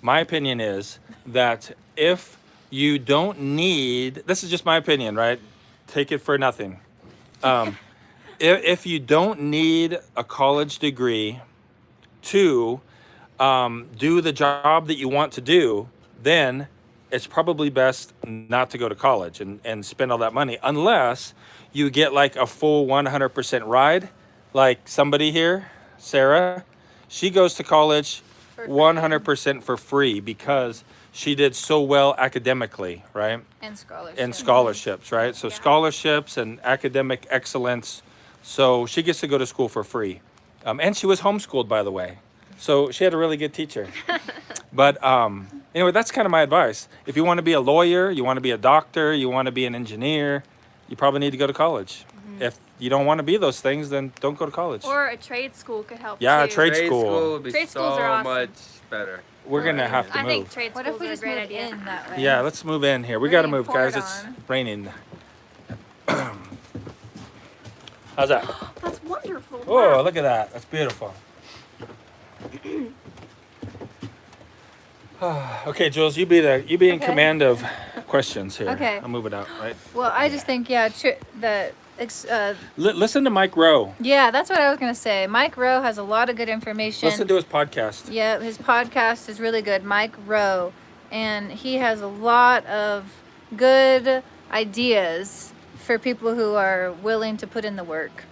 My opinion is that if you don't need, this is just my opinion, right? Take it for nothing. If you don't need a college degree to do the job that you want to do, then it's probably best not to go to college and spend all that money unless you get like a full 100% ride. Like somebody here, Sarah, she goes to college For free. 100% for free because she did so well academically, right? And scholarships. And scholarships, right? So Yeah. scholarships and academic excellence. So she gets to go to school for free. And she was homeschooled, by the way. So she had a really good teacher. But anyway, that's kind of my advice. If you want to be a lawyer, you want to be a doctor, you want to be an engineer, you probably need to go to college. If you don't want to be those things, then don't go to college. Or a trade school could help Yeah, too. trade school. would be Trade so schools are awesome. much better. We're going to have to I think move. trade What schools if we are a just great move idea. in that way? Yeah, let's move in here. We We're got to getting move, guys. poured It's on. raining. How's that? That's wonderful. Oh, Wow. look at that. That's beautiful. Okay, Jules, you be in Okay. command of questions here. Okay. I'll move it out, right? Well, I just think, yeah, Listen to Mike Rowe. yeah, that's what I was going to say. Mike Rowe has a lot of good information. Listen to his podcast. Yeah, his podcast is really good, Mike Rowe, and he has a lot of good ideas for people who are willing to put in the work.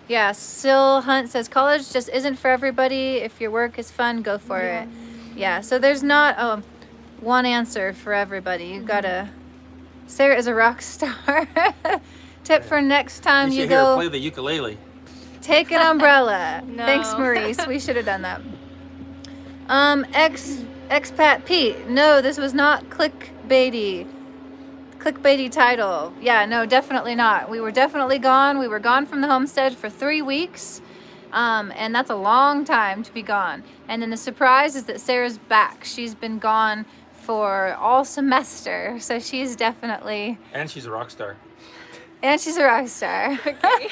Yeah, Sil Hunt says college just isn't for everybody. If your work is fun, go for it. Yeah, so there's not one answer for everybody. You gotta. Sarah is a rock star. Tip for next time You you should hear her go. play the ukulele. Take an umbrella. No. Thanks, Maurice. We should have done that. Expat Pete. No, this was not clickbaity title. Yeah, no, definitely not. We were definitely gone. We were gone from the homestead for 3 weeks. And that's a long time to be gone. And then the surprise is that Sarah's back. She's been gone for all semester. So she's definitely, And she's a rock star. and she's a rock star. Okay.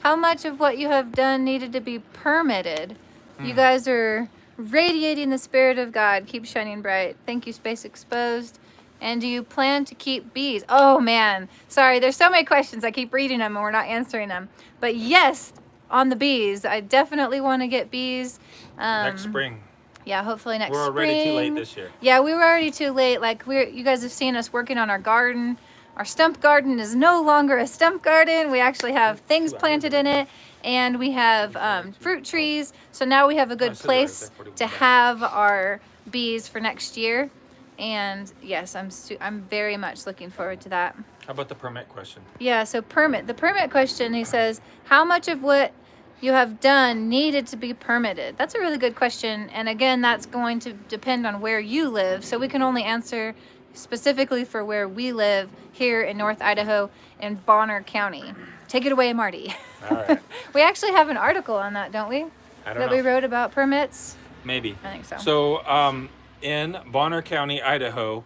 How much of what you have done needed to be permitted? You guys are radiating the spirit of God. Keep shining bright. Thank you, Space Exposed. And do you plan to keep bees? Oh man, sorry. There's so many questions. I keep reading them and we're not answering them. But yes, on the bees, I definitely want to get bees. Next spring. Yeah, hopefully next We're spring. already too late this year. Yeah, we were already too late. Like you guys have seen us working on our garden. Our stump garden is no longer a stump garden. We actually have things planted in it, and we have fruit trees. So now we have a good I said it right place there, 41 to bucks. have our bees for next year. And yes, I'm very much looking forward to that. How about the permit question? Yeah, so the permit question, he says, how much of what you have done needed to be permitted? That's a really good question. And again, that's going to depend on where you live. So we can only answer specifically for where we live here in North Idaho in Bonner County. Take it away, Marty. All right. We actually have an article on that, don't we? I don't That know. we wrote about permits. Maybe. I think so. So, in Bonner County, Idaho,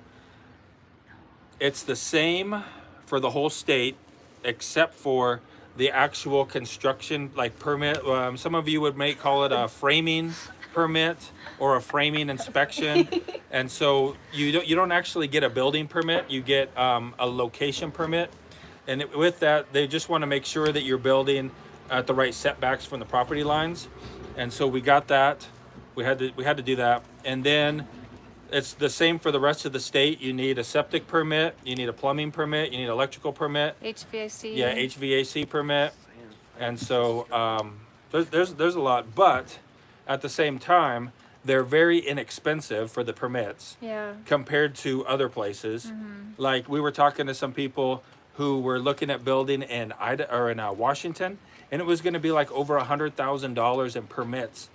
it's the same for the whole state, except for the actual construction, like permit. Some of you may call it a framing permit or a framing inspection, and so you don't actually get a building permit. You get a location permit, and with that, they just want to make sure that you're building at the right setbacks from the property lines, and so we got that. We had to do that, and then it's the same for the rest of the state. You need a septic permit, you need a plumbing permit, you need an electrical permit, HVAC. yeah, HVAC permit, and so there's a lot. But at the same time, they're very inexpensive for the permits Yeah. compared to other places. Like we were talking to some people who were looking at building in Washington, and it was going to be like over $100,000 in permits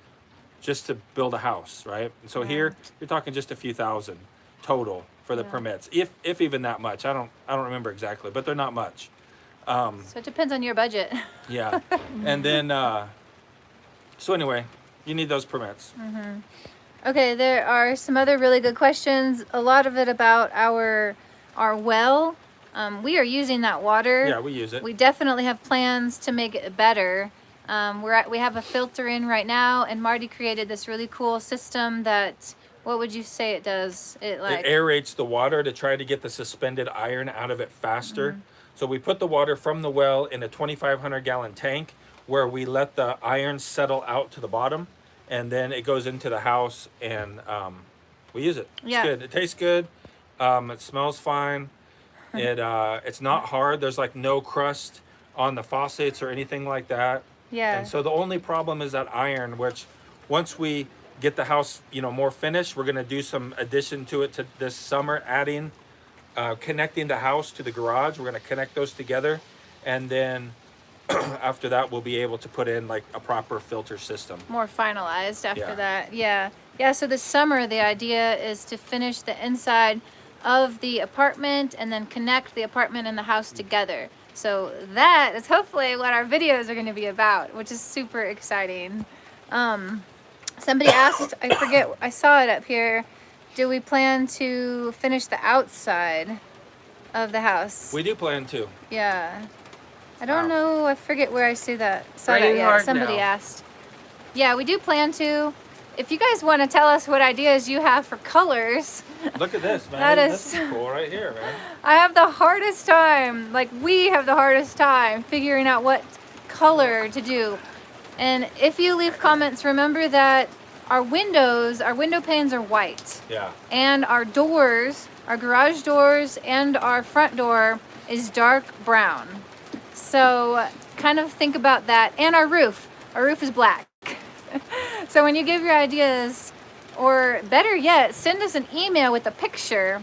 just to build a house, right? And so here you're talking just a few thousand total for the permits, if even that much. I don't remember exactly, but they're not much. So it depends on your budget. Yeah, and then so anyway, you need those permits. Okay, there are some other really good questions. A lot of it about our well. We are using that water. Yeah, we use it. We definitely have plans to make it better. We have a filter in right now, and Marty created this really cool system that, what would you say it does? It It aerates the water to try to get the suspended iron out of it faster. So we put the water from the well in a 2,500 gallon tank where we let the iron settle out to the bottom, and then it goes into the house, and we use it. It's Yeah. good. It tastes good. It smells fine. It's not hard. There's like no crust on the faucets or anything like that. Yeah. And so the only problem is that iron, which once we get the house, you know, more finished. We're gonna do some addition to it to this summer, adding, connecting the house to the garage. We're gonna connect those together, and then after that, we'll be able to put in like a proper filter system. More finalized after Yeah. that. Yeah, so this summer the idea is to finish the inside of the apartment and then connect the apartment and the house together. So that is hopefully what our videos are going to be about, which is super exciting. Somebody asked, I forget, I saw it up here, do we plan to finish the outside of the house? We do plan to. Yeah. I don't Wow. know, I forget where I saw that Raining yet. hard Somebody now. asked. Yeah, we do plan to. If you guys want to tell us what ideas you have for colors, Look at this, man. That This is- is cool right here, man. I have the hardest time, like we have the hardest time figuring out what color to do. And if you leave comments, remember that our window panes are white. Yeah. And our doors, our garage doors and our front door is dark brown. So kind of think about that. And our roof is black. So when you give your ideas, or better yet, send us an email with a picture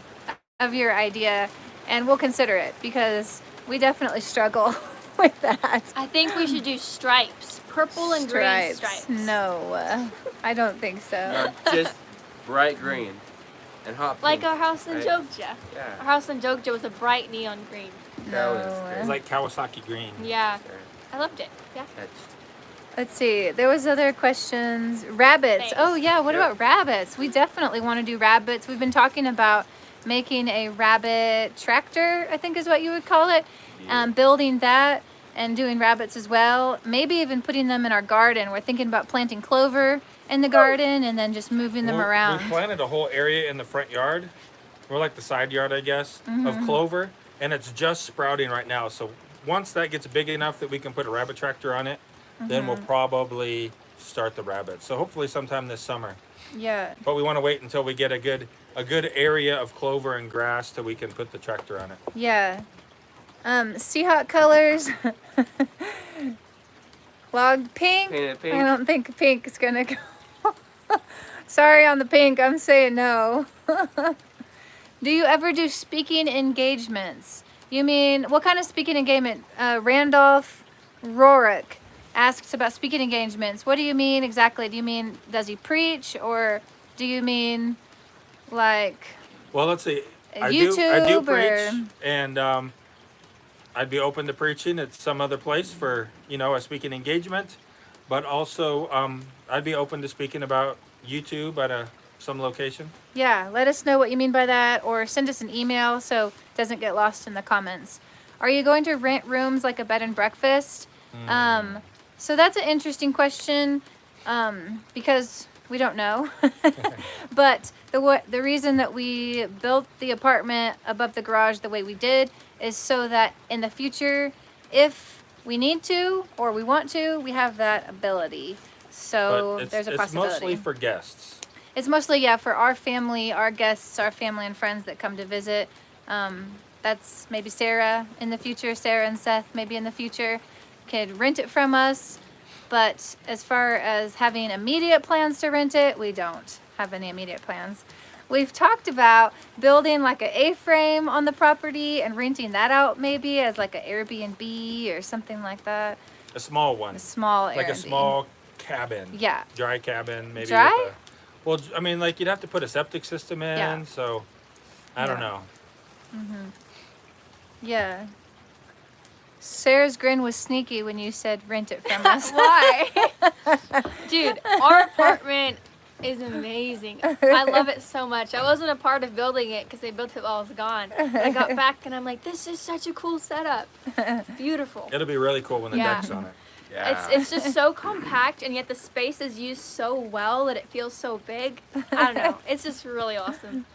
of your idea and we'll consider it, because we definitely struggle with that. I think we should do stripes, purple and green stripes. No, I don't think so. No, just bright green and hot Like pink. our house in right? Jogja. Our Yeah. house in Jogja was a bright neon green. That was No. great. It's like Kawasaki green. Yeah, Sure. I loved it. Yeah. That's Let's see. There was other questions. Rabbits. Thanks. Oh yeah. What Yep. about rabbits? We definitely want to do rabbits. We've been talking about making a rabbit tractor, I think is what you would call it. Building that and doing rabbits as well. Maybe even putting them in our garden. We're thinking about planting clover in the garden and then just moving them Well, around. We planted a whole area in the front yard. We're like the side yard, I guess, Mm-hmm. of clover, and it's just sprouting right now. So once that gets big enough that we can put a rabbit tractor on it, then Mm-hmm. we'll probably start the rabbits. So hopefully sometime this summer. Yeah. But we want to wait until we get a good area of clover and grass so we can put the tractor on it. Yeah. Seahawk colors. Log pink. painted pink. I don't think pink is gonna go. Sorry on the pink, I'm saying no. Do you ever do speaking engagements? You mean, what kind of speaking engagement? Randolph Rorick asks about speaking engagements. What do you mean exactly? Do you mean, does he preach, or do you mean like Well, let's see. a I do YouTube preach, and I'd be open to preaching at some other place for, you know, a speaking engagement. But also, I'd be open to speaking about YouTube at some location. Yeah, let us know what you mean by that, or send us an email so it doesn't get lost in the comments. Are you going to rent rooms like a bed and breakfast? So that's an interesting question, because we don't know. But the reason that we built the apartment above the garage the way we did is so that in the future, if we need to or we want to, we have that ability. So But there's a it's possibility. mostly for guests. It's mostly, yeah, for our family, our guests, our family and friends that come to visit. That's maybe Sarah in the future, Sarah and Seth maybe in the future could rent it from us. But as far as having immediate plans to rent it, we don't have any immediate plans. We've talked about building like an A-frame on the property and renting that out maybe as like an Airbnb or something like that. A small one. A small Like Airbnb. a small cabin. Yeah. Dry cabin, maybe. Dry? With well, I mean, like you'd have to put a septic system in, Yeah. so I don't Yeah. know. Yeah. Sarah's grin was sneaky when you said rent it from us. Why? Dude, our apartment is amazing. I love it so much. I wasn't a part of building it because they built it while I was gone. I got back and I'm like, this is such a cool setup. It's beautiful. It'll be really cool when the Yeah. deck's on it. yeah. It's just so compact, and yet the space is used so well that it feels so big. I don't know. It's just really awesome.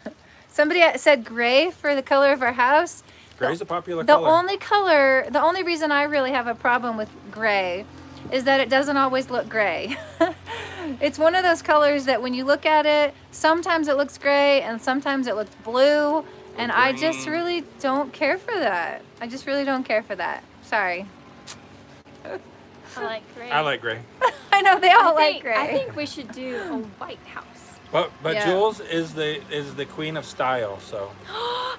Somebody said gray for the color of our house. Gray's a popular The color. the only reason I really have a problem with gray is that it doesn't always look gray. It's one of those colors that when you look at it, sometimes it looks gray and sometimes it looks blue. And I just green. really don't care for that. I just really don't care for that. Sorry. I like gray. I like gray. I know they all like gray. I think we should do a white house. But Yeah. Jules is the queen of style, so.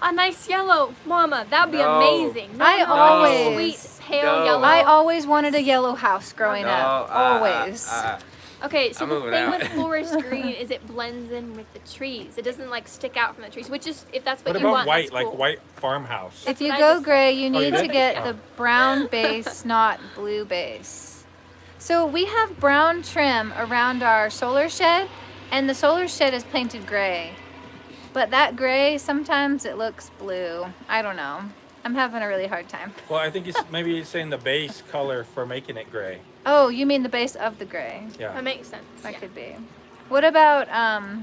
A nice yellow, Mama. That'd be No. amazing. No, I no, always- sweet pale No. yellow. I always wanted a yellow house growing up. Always. Okay, so I'm the moving thing out. with forest green is it blends in with the trees. It doesn't like stick out from the trees, which is if that's what What you about want. white, that's cool. like white farmhouse? If you what I go just- gray, you you need to did? get Oh. the brown base, not blue base. So we have brown trim around our solar shed, and the solar shed is painted gray. But that gray, sometimes it looks blue. I don't know. I'm having a really hard time. Well, I think maybe he's saying the base color for making it gray. Oh, you mean the base of the gray? Yeah. That makes sense. That Yeah. could be. What about the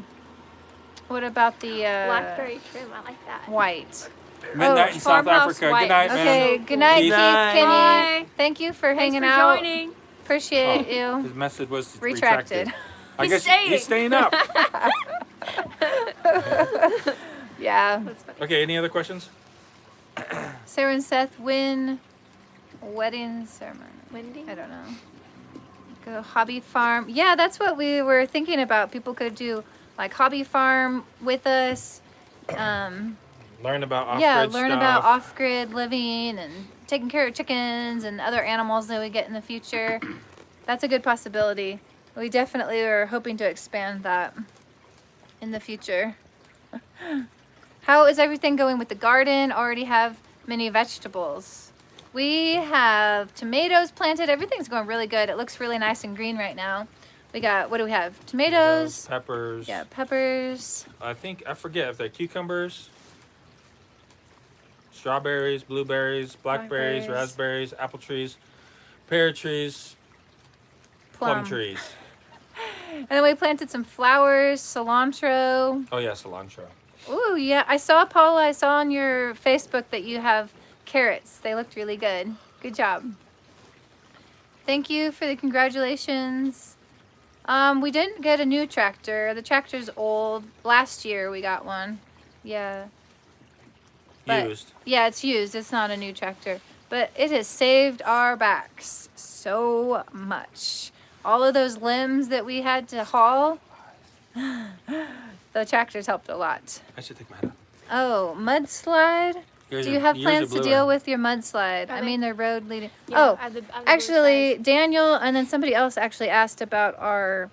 Blackberry trim. I like that. white? Midnight in South farmhouse Africa. white. Good night, Okay, man. good night, Keith. Keith. Night. Kenny. Bye. Thank you for Thanks hanging for out. joining. Appreciate you. His message was Retracted. retracted. I He's guess staying. he's staying up. Yeah. That's funny. Okay, any other questions? Sarah and Seth win wedding ceremony. Wendy. I don't know. Go hobby farm. Yeah, that's what we were thinking about. People could do like hobby farm with us. Learn about off-grid Yeah, learn about stuff. off-grid living and taking care of chickens and other animals that we get in the future. That's a good possibility. We definitely are hoping to expand that in the future. How is everything going with the garden? Already have many vegetables. We have tomatoes planted. Everything's going really good. It looks really nice and green right now. We got, what do we have? Tomatoes. Peppers. Yeah, peppers. I forget if they're cucumbers, strawberries, blueberries, blackberries, Blackberries. raspberries, apple trees, pear trees, plum trees. And then we planted some flowers, cilantro. Oh yeah, cilantro. Ooh, yeah. I saw, Paula, I saw on your Facebook that you have carrots. They looked really good. Good job. Thank you for the congratulations. We didn't get a new tractor. The tractor's old. Last year we got one. Yeah. But- Used. Yeah, it's used. It's not a new tractor. But it has saved our backs so much. All of those limbs that we had to haul, the tractors helped a lot. I should take my hat off. Oh, mudslide? Yours Do are- you have yours are plans to bluer. deal with your mudslide? Are I they- mean, the road leading. Yeah, Oh, I have the blue actually, size. Daniel and then somebody else actually asked about our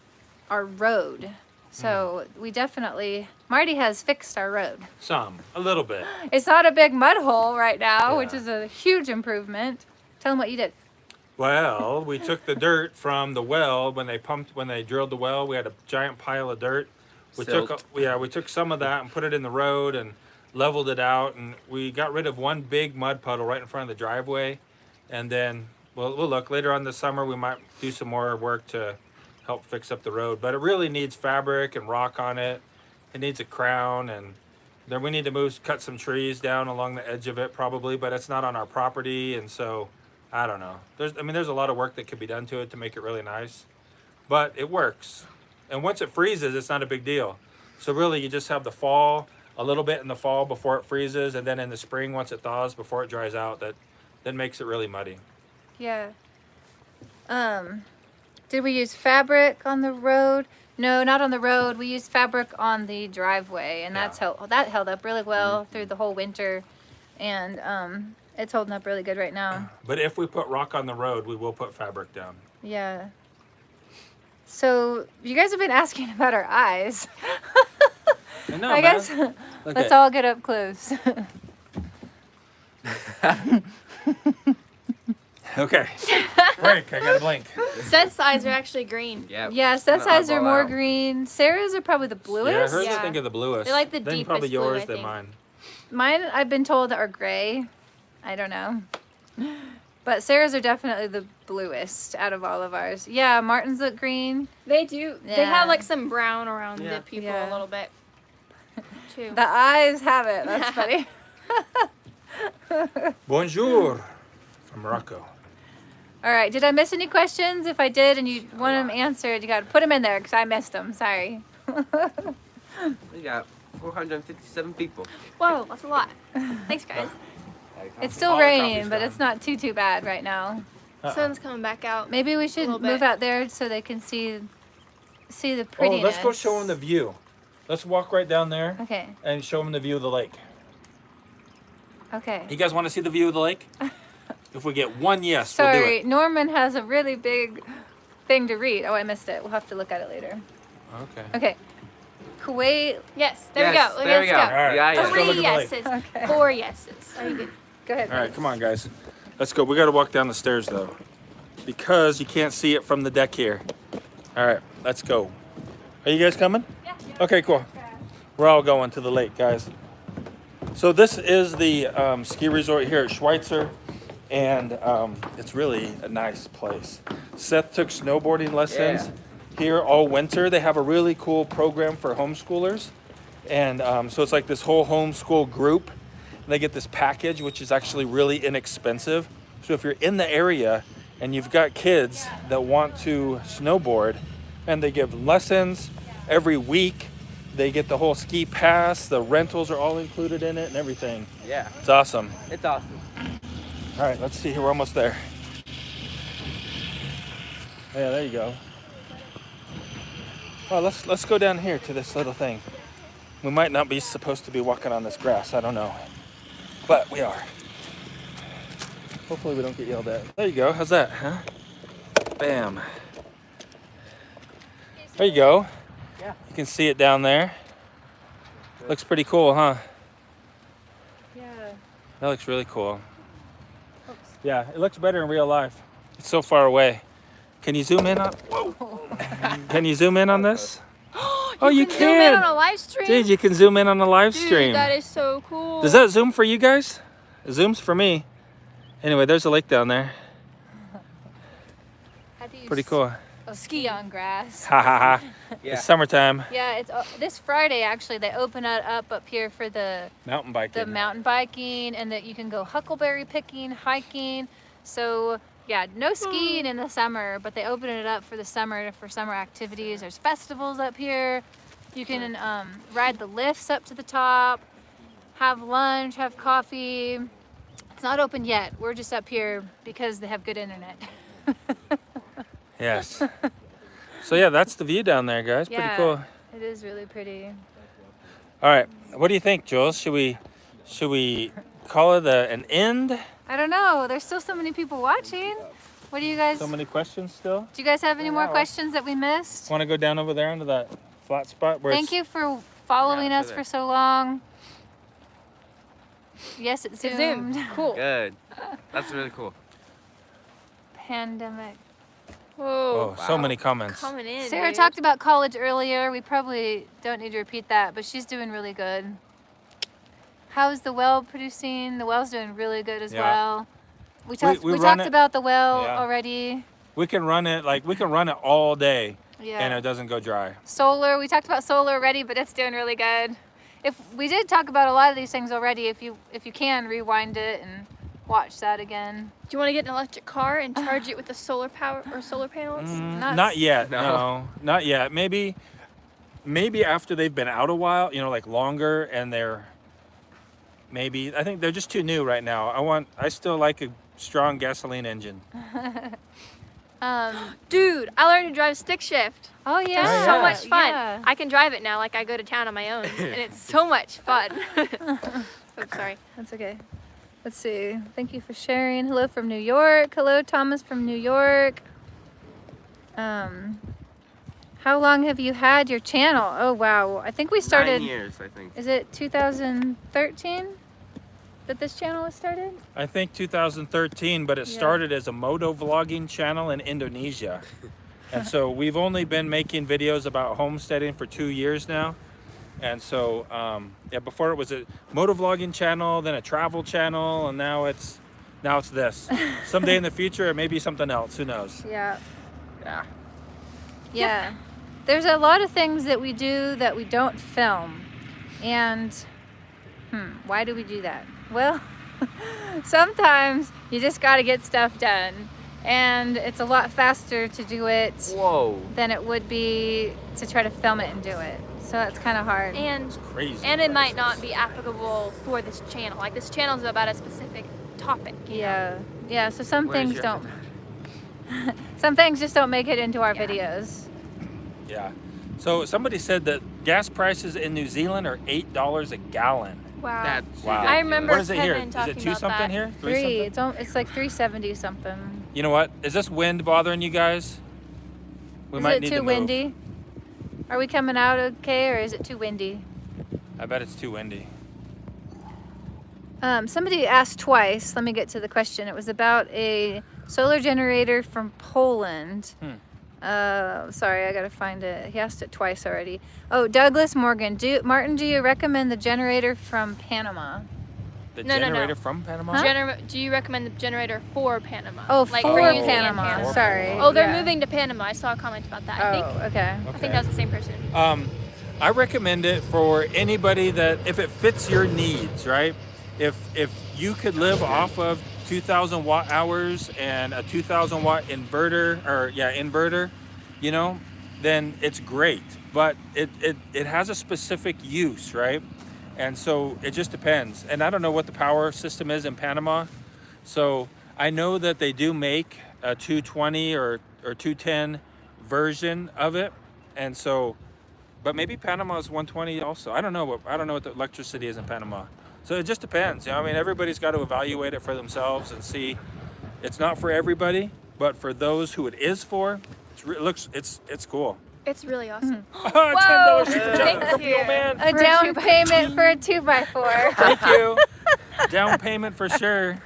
road. So we definitely, Marty has fixed our road. A little bit. It's not a big mud hole right now, which Yeah. is a huge improvement. Tell them what you did. Well, we took the dirt from the well when they drilled the well. We had a giant pile of dirt. We Silt. took some of that and put it in the road and leveled it out, and we got rid of one big mud puddle right in front of the driveway. And then we'll look later on this summer. We might do some more work to help fix up the road, but it really needs fabric and rock on it. It needs a crown, and then we need to cut some trees down along the edge of it probably, but it's not on our property, and so I don't know. There's a lot of work that could be done to it to make it really nice, but it works. And once it freezes, it's not a big deal. So really, you just have the fall, a little bit in the fall before it freezes, and then in the spring, once it thaws, before it dries out, that makes it really muddy. Yeah. Did we use fabric on the road? No, not on the road. We used fabric on the driveway, and that held up really well through the whole winter, and it's holding up really good right now. But if we put rock on the road, we will put fabric down. Yeah. So you guys have been asking about our eyes. I know, I man. guess Look let's at- all get up close. Okay. Break. I gotta blink. Seth's eyes are actually green. Yeah. Yeah, Seth's Kinda eyes are eyeball more out. green. Sarah's are probably the Yeah, bluest. hers I Yeah. think are the bluest. They're like the then deepest probably blue, yours I than think. mine. Mine, I've been told, are gray. I don't know. But Sarah's are definitely the bluest out of all of ours. Yeah, Martin's look green. They do. They Yeah. have like some brown around Yeah. the pupil Yeah. a little bit. Too. The eyes have it. That's funny. Bonjour. From Morocco. All right. Did I miss any questions? If I did and you want them answered, you got to put them in there because I missed them. Sorry. We got 457 people. Whoa, that's a lot. Thanks, guys. It's still All the raining, coffee's but gone. it's not too bad right now. Sun's coming back out. Maybe we should little move bit. out there so they can see the Oh, prettiness. let's go show them the view. Let's walk right down there Okay. and show them the view of the lake. Okay. You guys want to see the view of the lake? If we get one yes, we'll do Sorry, it. Norman has a really big thing to read. Oh, I missed it. We'll have to look at it later. Okay. Okay. Kuwait. Yes, there Yes, we go. there we Let's go. go. All right. Yeah, yeah. Let's go look Three at the lake. yeses. Okay. 4 yeses. Are you good? Go ahead. All right, please. come on, guys. Let's go. We got to walk down the stairs, though, because you can't see it from the deck here. All right, let's go. Are you guys coming? Yeah. Okay, cool. We're all going to the lake, guys. So this is the ski resort here at Schweitzer, and it's really a nice place. Seth took snowboarding lessons here all winter. They have a really cool program for homeschoolers, and so it's like this whole homeschool group. They get this package, which is actually really inexpensive. So if you're in the area and you've got kids that want to snowboard, and they give lessons every week, they get the whole ski pass, the rentals are all included in it and everything. Yeah, It's awesome. it's awesome. All right, let's see here. We're almost there. Yeah, there you go. Well, let's go down here to this little thing. We might not be supposed to be walking on this grass. I don't know, but we are. Hopefully, we don't get yelled at. There you go. How's that? Huh? Bam. There you go. Yeah. You can see it down there. Looks pretty cool, huh? Yeah. That looks really cool. Yeah, it looks better in real life. It's so far away. Can you zoom in on? Whoa. Can you zoom in on this? Oh, you Zoom in on can. a live stream. Dude, you can zoom in on the live Dude, stream. that is so cool. Does that zoom for you guys? It zooms for me. Anyway, there's a lake down there. Pretty cool. Ski on grass. Ha ha ha. Yeah. It's summertime. Yeah, it's this Friday actually. They open it up here for the Mountain biking. mountain biking, and that you can go huckleberry picking, hiking. So yeah, no skiing in the summer, but they open it up for the summer for summer activities. There's festivals up here. You can ride the lifts up to the top, have lunch, have coffee. It's not open yet. We're just up here because they have good internet. Yes. So yeah, that's the view down there, guys. Pretty Yeah. cool. It is really pretty. All right. What do you think, Jules? Should we call it an end? I don't know. There's still so many people watching. What do you guys? So many questions still? Do you guys have any more Yeah. questions that we missed? Want to go down over there into that flat spot where Thank you for following Yeah, us it's for so long. Yes, it It zoomed. zoomed. Cool. Good. That's really cool. Pandemic. Whoa. Oh, so many comments. Coming in. Sarah dude. talked about college earlier. We probably don't need to repeat that, but she's doing really good. How's the well producing? The well's doing really good as Yeah. well. We talked we we run talked it- about the well Yeah. already. We can run it all day Yeah. and it doesn't go dry. Solar, we talked about solar already, but it's doing really good. If we did talk about a lot of these things already, if you can rewind it and watch that again. Do you want to get an electric car and charge it with the solar power or solar panels? Not yet. No. No, not yet. Maybe after they've been out a while, like longer, and I think they're just too new right now. I still like a strong gasoline engine. Dude, I learned to drive stick shift. Oh yeah. It's so much fun. Yeah. I can drive it now like I go to town on my own, and it's so much fun. Oops, sorry. That's okay. Let's see. Thank you for sharing. Hello from New York. Hello, Thomas from New York. How long have you had your channel? Oh wow. I think we started. 9 years, I think. Is it 2013 that this channel was started? I think 2013, but it Yeah. started as a moto vlogging channel in Indonesia. And so we've only been making videos about homesteading for 2 years now. And so, before it was a moto vlogging channel, then a travel channel, and now it's this. Someday in the future, it may be something else. Who knows? Yeah. Yeah. Yeah. There's a lot of things that we do that we don't film. And why do we do that? Well, sometimes you just got to get stuff done. And it's a lot faster to do it Whoa. than it would be to try to film it and do it. So that's kind of hard. And Crazy. it might not be applicable for this channel. Like this channel is about a specific topic. you know? Yeah. So some Where's things your- don't Some things just don't make it into our videos. Yeah. So somebody said that gas prices in New Zealand are $8 a gallon. Wow. That's Wow. I remember What is it here? Kevin Is talking it 2 about something that. here? 3 Three. something? It's like 370 something. You know what? Is this wind bothering you guys? We Is might it need too to move. windy? Are we coming out okay, or is it too windy? I bet it's too windy. Somebody asked twice. Let me get to the question. It was about a solar generator from Poland. Sorry, I gotta find it. He asked it twice already. Oh, Douglas Morgan. Martin, do you recommend the generator from Panama? The No, no, no. generator from Panama? Huh? Do you recommend the generator for Panama? Oh, Like for using in Panama. Sorry. Oh, they're Yeah. moving to Panama. I saw a comment about that. I think. Oh, okay. I think that was the same person. I recommend it for anybody that, if it fits your needs, right? If you could live off of 2,000 watt hours and a 2,000 watt inverter, you know, then it's great. But it has a specific use, right? And so it just depends. And I don't know what the power system is in Panama. So I know that they do make a 220 or 210 version of it. And so, but maybe Panama is 120 also. I don't know what the electricity is in Panama. So it just depends. You know, I mean, everybody's got to evaluate it for themselves and see. It's not for everybody, but for those who it is for, it's cool. It's really awesome. $10 super Thank chat from you. Yo Man. A down payment for a 2x4. Thank you. Down payment for sure.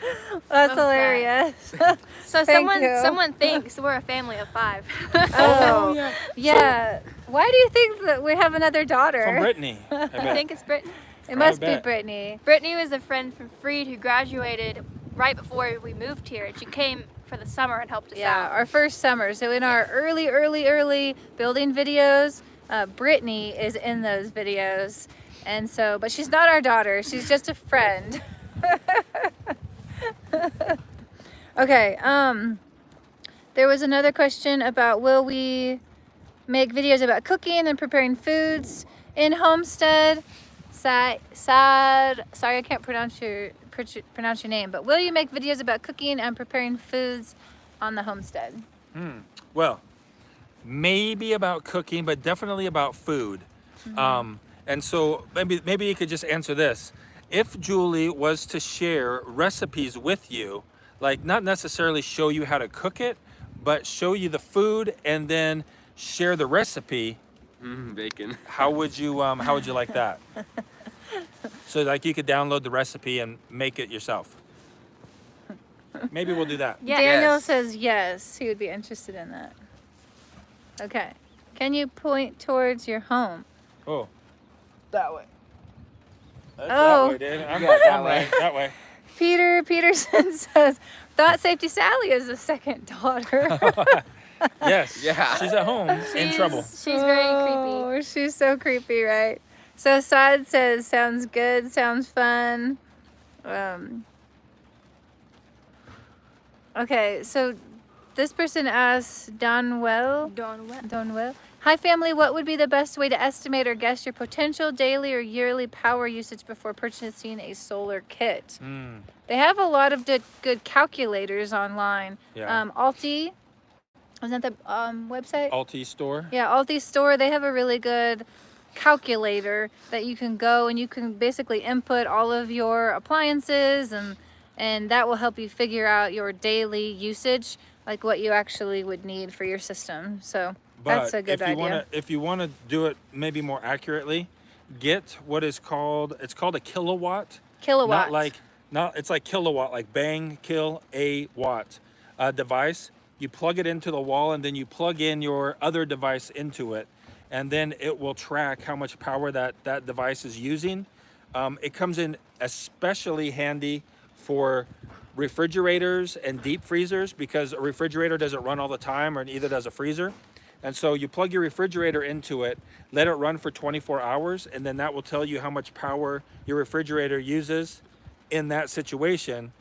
That's Okay. hilarious. So Thank you. someone thinks we're a family of 5. Oh, yeah. yeah. Why do you think that we have another daughter? From Brittany. I I bet. think it's Brittany. It must be bet. Brittany. Brittany was a friend from Freed who graduated right before we moved here, and she came for the summer and helped us Yeah, out. our first summer. So in our early building videos, Brittany is in those videos. And so, but she's not our daughter. She's just a friend. Okay, there was another question about will we make videos about cooking and preparing foods in Homestead? Sorry, I can't pronounce your name, but will you make videos about cooking and preparing foods on the Homestead? Well, maybe about cooking, but definitely about food. And so maybe you could just answer this. If Julie was to share recipes with you, like not necessarily show you how to cook it, but show you the food and then share the recipe, Bacon. how would you like that? So like you could download the recipe and make it yourself. Maybe we'll do that. Yeah. Daniel Yes. says yes, he would be interested in that. Okay. Can you point towards your home? Oh, That way. that's Oh. that way, dude. I'm Yeah, that I'm way. right, that way. Peterson says, thought Safety Sally is a second daughter. Yes. Yeah. She's at home in trouble. She's very creepy. Oh, she's so creepy, right? So Saad says, sounds good, sounds fun. Okay, so this person asks Donwell. Hi family, what would be the best way to estimate or guess your potential daily or yearly power usage before purchasing a solar kit? They have a lot of good calculators online. Yeah. Alti, isn't that the website? Alti store. Yeah, Alti store, they have a really good calculator that you can go and you can basically input all of your appliances and that will help you figure out your daily usage, like what you actually would need for your system. So that's a good idea. If you want to do it maybe more accurately, get what is called, it's called a kilowatt. Kilowatt. It's like kilowatt, like bang, kill, a watt device. You plug it into the wall and then you plug in your other device into it. And then it will track how much power that device is using. It comes in especially handy for refrigerators and deep freezers because a refrigerator doesn't run all the time, or neither does a freezer. And so you plug your refrigerator into it, let it run for 24 hours, and then that will tell you how much power your refrigerator uses in that situation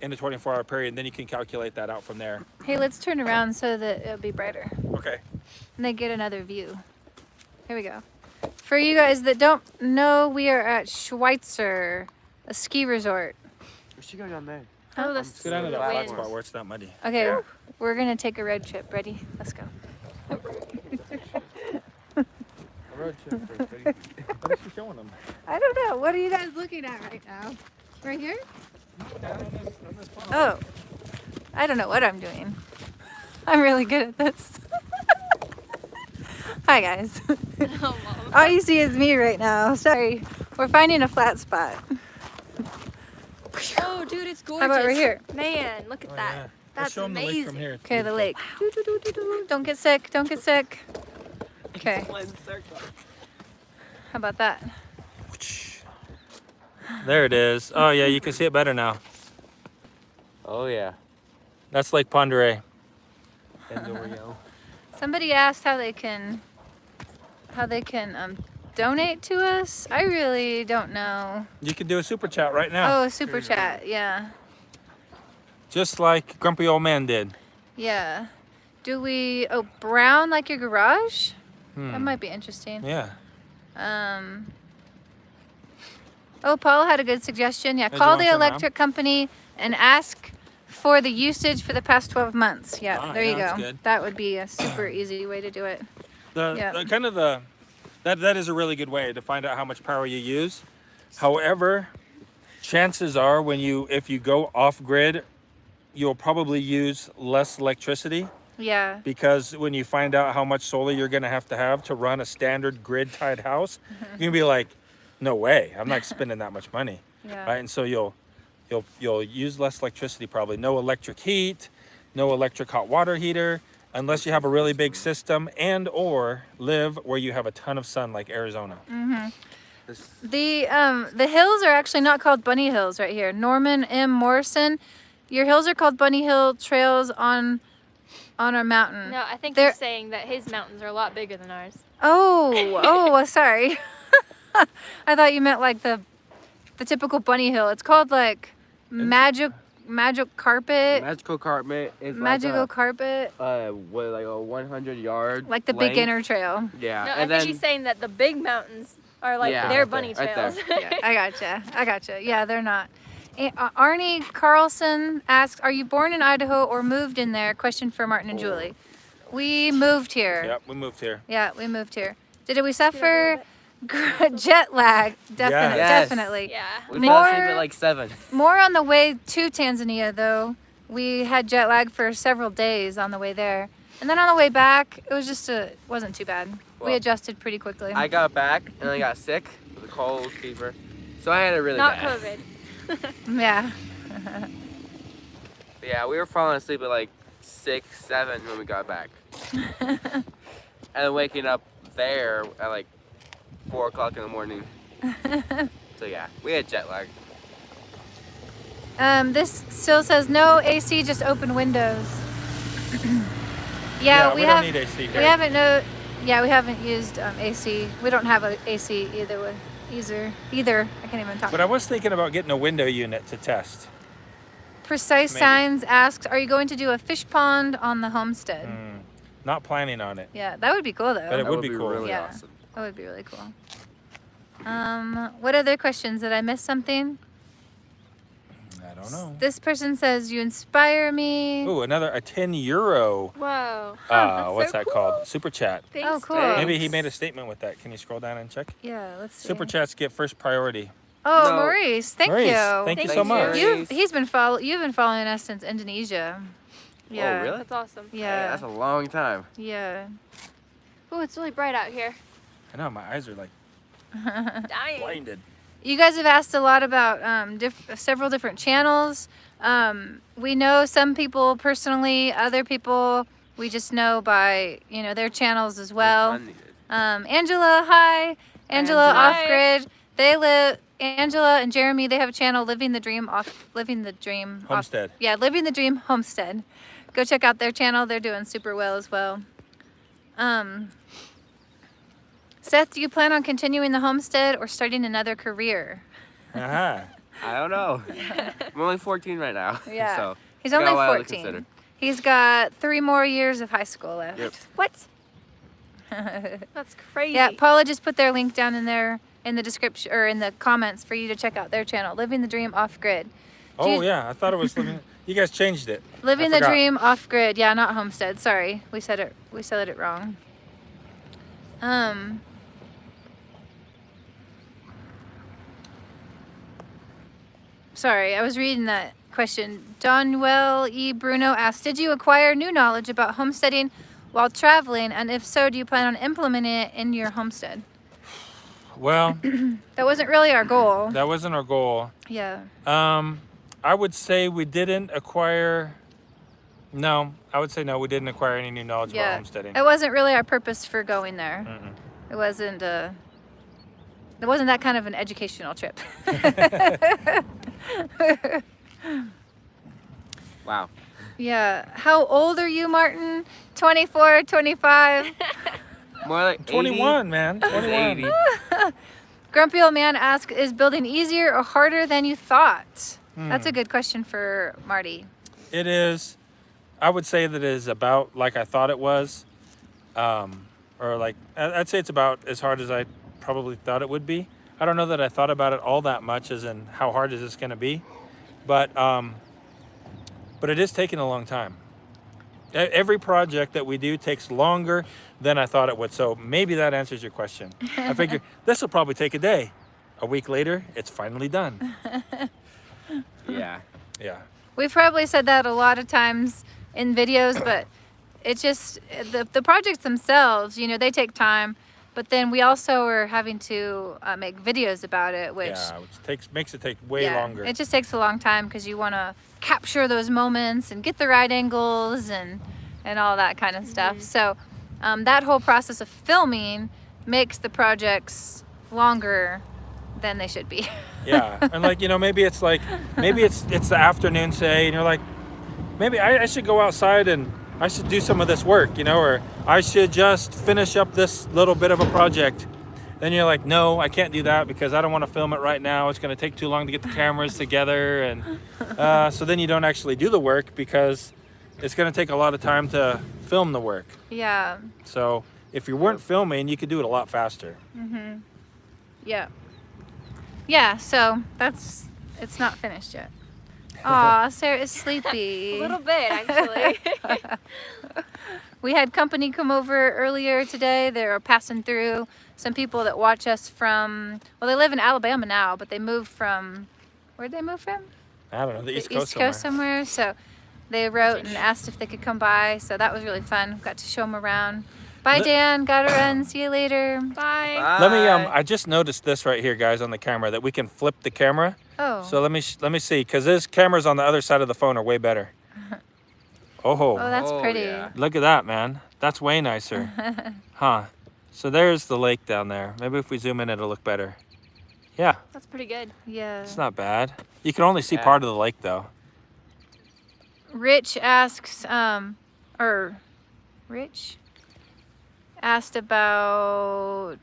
in a 24-hour period. And then you can calculate that out from there. Hey, let's turn around so that it'll be brighter. Okay. And they get another view. Here we go. For you guys that don't know, we are at Schweitzer, a ski resort. We should go down there. Oh, the Let's go down to that flat spot where it's not muddy. Okay, we're gonna take a road trip. Ready? Let's go. A road trip first. What is she showing them? I don't know. What are you guys looking at right now? Right here? Oh, I don't know what I'm doing. I'm really good at this. Hi guys. Oh, Mom. All you see is me right now. Sorry. We're finding a flat spot. Oh, dude, it's gorgeous. How about right here? Man, look at Oh, that. yeah. Let's That's show 'em the lake amazing. from here. It's Okay, the beautiful. lake. Don't get sick. Don't get sick. Okay. How about that? There it is. Oh yeah, you can see it better now. Oh yeah. That's Lake Ponderay. Somebody asked how they can donate to us. I really don't know. You can do a super chat right now, Oh, a super chat. Yeah. just like Grumpy Old Man did. Yeah. Do we brown like your garage? That might be interesting. Yeah. Oh, Paul had a good suggestion. Yeah, Did you call want the some, Mom? electric company and ask for the usage for the past 12 months. Yeah, Ah, there you yeah, that's go. good. That would be a super easy way to do it. Yeah. That is a really good way to find out how much power you use. However, chances are if you go off grid, you'll probably use less electricity, Yeah. because when you find out how much solar you're going to have to run a standard grid tied house, you're going to be like, no way, I'm not spending that much money. Yeah. Right? And so you'll use less electricity, probably no electric heat, no electric hot water heater, unless you have a really big system and or live where you have a ton of sun like Arizona. The hills are actually not called Bunny Hills right here. Norman M. Morrison, your hills are called Bunny Hill Trails on our mountain. No, I think There- he's saying that his mountains are a lot bigger than ours. Oh, sorry. I thought you meant like the typical bunny hill. It's called like magic carpet. Magical carpet is Magical carpet. what, like a 100-yard. Like the length? beginner trail. Yeah, No, I and think then he's saying that the big mountains are like Yeah, their right bunny there, right trails. there. Yeah, I gotcha. Yeah, they're not. Arnie Carlson asks, are you born in Idaho or moved in there? Question for Martin and Julie. We moved here. Yep, we moved here. Yeah, we moved here. Did we suffer jet lag? Definitely. Yes. Definitely. Yeah. we fell asleep More- at like 7. More on the way to Tanzania, though. We had jet lag for several days on the way there. And then on the way back, it was wasn't too bad. We Well, adjusted pretty quickly. I got back and I got sick with a cold, fever, so I had it really Not bad. COVID. Yeah. But yeah, we were falling asleep at like 6, 7 when we got back, and then waking up there at like 4 o'clock in the morning. So yeah, we had jet lag. This still says no AC, just open windows. Yeah, we don't have. need AC here. We haven't used AC. We don't have a AC either. Either. I can't even talk. But I was thinking about getting a window unit to test. Precise maybe. Signs asks, are you going to do a fish pond on the homestead? Not planning on it. Yeah, that would be cool though. But it That would be cool. really Yeah. awesome. That would be really cool. What other questions? Did I miss something? I don't know. This person says, you inspire me. Ooh, a 10 euro. Whoa. What's so that cool. called? Super chat. Thanks, Oh, cool. Dad. Maybe he made a statement with that. Can you scroll down and check? Yeah, let's see. Super chats get first priority. Oh, No. Maurice, thank Maurice, you. thank you Thank so you. much. You- You've been following us since Indonesia. Yeah. Oh, really? That's awesome. Yeah. That's a long time. Yeah. Oh, it's really bright out here. I know, my eyes are like Dying. blinded. You guys have asked a lot about several different channels. We know some people personally, other people we just know by their channels as well. Unneeded. Angela, hi. Angela Hi. Off Grid. Angela and Jeremy, they have a channel, Living the Dream Homestead. Living the Dream Homestead. Go check out their channel. They're doing super well as well. Seth, do you plan on continuing the homestead or starting another career? Uh-huh. I don't know. I'm only 14 right now. Yeah. So He's got only a while to 14. consider. He's got 3 more years of high school left. Yep. What? That's crazy. Yeah, Paula just put their link down in the description or in the comments for you to check out their channel, Living the Dream Off Grid. Oh yeah, I thought it was living. You guys changed it. Living I the forgot. dream off grid. Yeah, not homestead. Sorry, we said it wrong. Sorry, I was reading that question. Donwell E. Bruno asked, did you acquire new knowledge about homesteading while traveling? And if so, do you plan on implementing it in your homestead? Well, That wasn't really our goal. that wasn't our goal. Yeah. I would say we didn't acquire. No, I would say no. We didn't acquire any new knowledge about Yeah. homesteading. It wasn't really our purpose for going there. Mm-mm. It wasn't that kind of an educational trip. Wow. Yeah. How old are you, Martin? 24, 25? More like 80. 21, man. 21. 80. Grumpy old man asks, is building easier or harder than you thought? That's a good question for Marty. It is. I would say that it is about like I thought it was, or like I'd say it's about as hard as I probably thought it would be. I don't know that I thought about it all that much, as in how hard is this going to be, but it is taking a long time. Every project that we do takes longer than I thought it would. So maybe that answers your question. I figure this will probably take a day. A week later, it's finally done. Yeah. Yeah. We've probably said that a lot of times in videos, but it's just the projects themselves, you know, they take time, but then we also are having to make videos about it, which makes it take way longer. It just takes a long time because you want to capture those moments and get the right angles and all that kind of stuff. So that whole process of filming makes the projects longer than they should be. Yeah, and like, you know, maybe it's the afternoon, say, and you're like, maybe I should go outside and I should do some of this work, you know, or I should just finish up this little bit of a project. Then you're like, no, I can't do that because I don't want to film it right now. It's going to take too long to get the cameras together, and so then you don't actually do the work because it's going to take a lot of time to film the work. Yeah. So if you weren't filming, you could do it a lot faster. Yeah. Yeah, so it's not finished yet. Aw, Sarah is sleepy. A little bit, actually. We had company come over earlier today. They were passing through. Some people that watch us from, well, they live in Alabama now, but they moved from, where'd they move from? I don't know, the East Coast somewhere. So they wrote and asked if they could come by. So that was really fun. Got to show them around. Bye, Dan. Gotta run. See you later. Bye. Let me I just noticed this right here, guys, on the camera, that we can flip the camera. Oh. So let me see, because those cameras on the other side of the phone are way better. Oh, that's Oh, pretty. yeah. Look at that, man. That's way nicer. Huh. So there's the lake down there. Maybe if we zoom in, it'll look better. Yeah, That's pretty good. Yeah. it's not bad. You can only see Yeah. part of the lake, though. Rich asks, Rich asked about,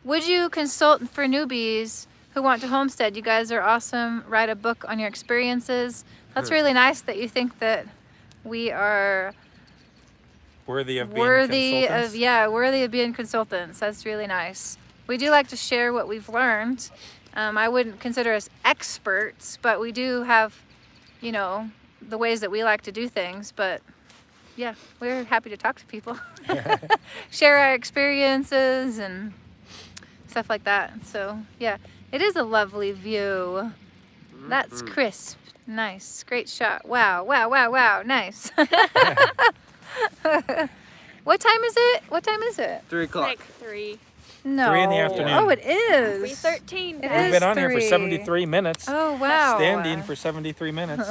would you consult for newbies who want to homestead? You guys are awesome. Write a book on your experiences. That's really nice that you think that we are Worthy of being worthy consultants. worthy of being consultants. That's really nice. We do like to share what we've learned. I wouldn't consider us experts, but we do have, you know, the ways that we like to do things. But yeah, we're happy to talk to people, share our experiences and stuff like that. So yeah, it is a lovely view. That's crisp. Nice. Great shot. Wow, wow, wow, wow. Nice. What time is it? 3 o'clock. Like 3. No. 3 in the afternoon. Oh, it is. 3:13. It We've is been on here for 3. 73 minutes. Oh, wow. Standing for 73 minutes.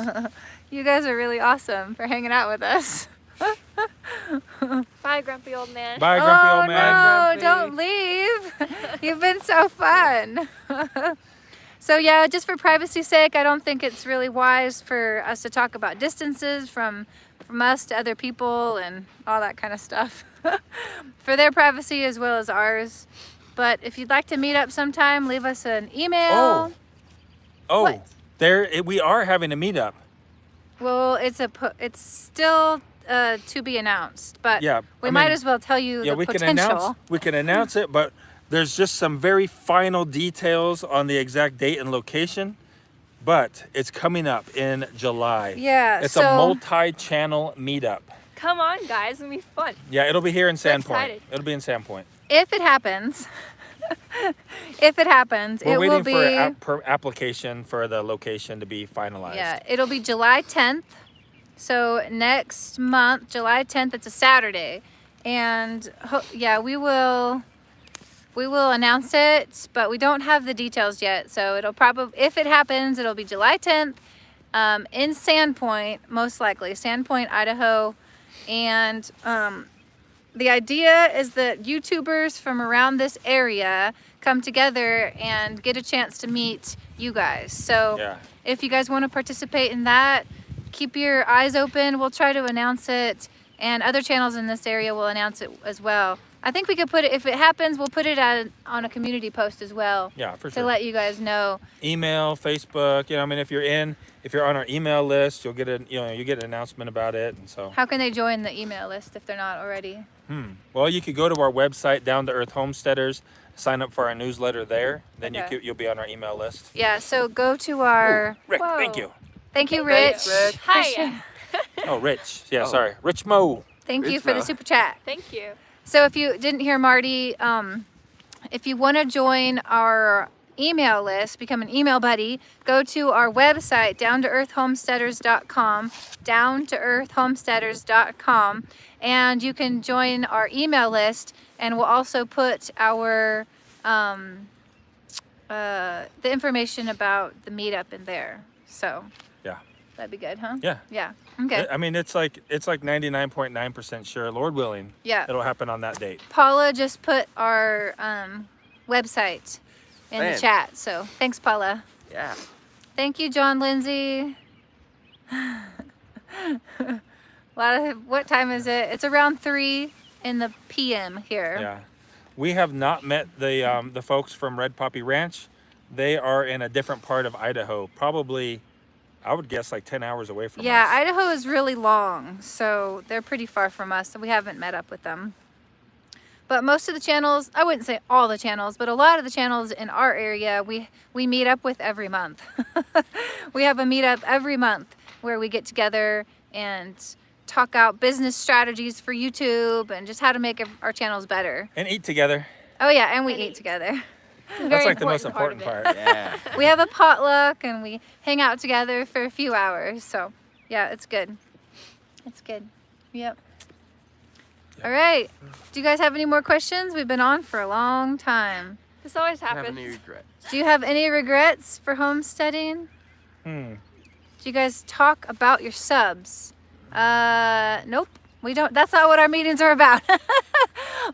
You guys are really awesome for hanging out with us. Bye, grumpy old man. Bye, grumpy Oh, old man. no, don't leave. You've been so fun. So yeah, just for privacy's sake, I don't think it's really wise for us to talk about distances from us to other people and all that kind of stuff. For their privacy as well as ours. But if you'd like to meet up sometime, leave us an email. Oh, What? we are having a meetup. Well, it's still to be announced, but Yeah, we I might mean, as well tell you Yeah, the we potential. can announce it, but There's just some very final details on the exact date and location, but it's coming up in July. Yeah, It's so a multi-channel meetup. Come on, guys, it's gonna be fun. Yeah, it'll be here in So Sandpoint. excited. It'll be in Sandpoint. if it happens, if it happens, We're it will waiting be. for application for the location to be finalized. Yeah, it'll be July 10th. So next month, July 10th, it's a Saturday. And yeah, we will announce it, but we don't have the details yet. So it'll probably, if it happens, it'll be July 10th in Sandpoint, most likely, Sandpoint, Idaho. And the idea is that YouTubers from around this area come together and get a chance to meet you guys. So Yeah. if you guys want to participate in that, keep your eyes open. We'll try to announce it, and other channels in this area will announce it as well. I think we could put it, if it happens, we'll put it on a community post as well. Yeah, for To sure. let you guys know. Email, Facebook. You know, I mean, if you're on our email list, you'll get you get an announcement about it, and so. How can they join the email list if they're not already? Well, you could go to our website, Down to Earth Homesteaders, sign up for our newsletter there. Then Okay. you'll be on our email list. Yeah, so go to our... Rick, Whoa. thank you. Thank you, Rich. Rich. Hi. Oh, Rich. Yeah, Oh. sorry. Rich Mo. Thank you Rich for the Mo. super chat. Thank you. So if you didn't hear Marty, if you want to join our email list, become an email buddy, go to our website, downtoearthhomesteaders.com, downtoearthhomesteaders.com, and you can join our email list, and we'll also put our the information about the meetup in there. So Yeah. that'd be good, huh? Yeah. Yeah. Okay. I mean, it's like 99.9% sure, Lord willing, Yeah. it'll happen on that date. Paula just put our website in the Man. chat. So thanks, Paula. Yeah. Thank you, John Lindsay. What time is it? It's around 3 in the PM here. Yeah. We have not met the folks from Red Poppy Ranch. They are in a different part of Idaho. Probably, I would guess, like 10 hours away from Yeah, us. Idaho is really long, so they're pretty far from us, so we haven't met up with them. But most of the channels, I wouldn't say all the channels, but a lot of the channels in our area, we meet up with every month. We have a meetup every month where we get together and talk out business strategies for YouTube and just how to make our channels better. And eat together. Oh yeah, and we And eat eat. together. That's like the most important important part of part. Yeah. We have a potluck and we hang out together for a few hours. So yeah, it's good. It's good. Yep. All right. Do you guys have any more questions? We've been on for a long time. This always Have any happens. regrets? Do you have any regrets for homesteading? Hmm. Do you guys talk about your subs? Nope. We don't. That's not what our meetings are about.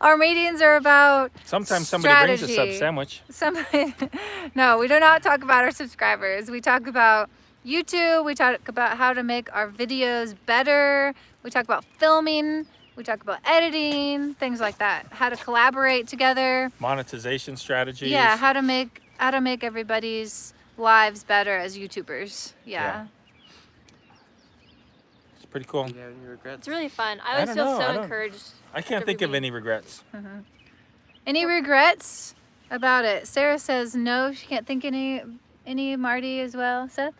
Our meetings are about Sometimes somebody brings a sub strategy. sandwich. Somebody, no, we do not talk about our subscribers. We talk about YouTube. We talk about how to make our videos better. We talk about filming. We talk about editing, things like that. How to collaborate together. Monetization strategies. Yeah, how to make everybody's lives better as YouTubers. Yeah. It's pretty cool. Do you have any regrets? It's really fun. I I always don't feel know, I so don't- encouraged. I can't every think of week. any regrets. Any regrets about it? Sarah says no, she can't think any Marty as well. Seth?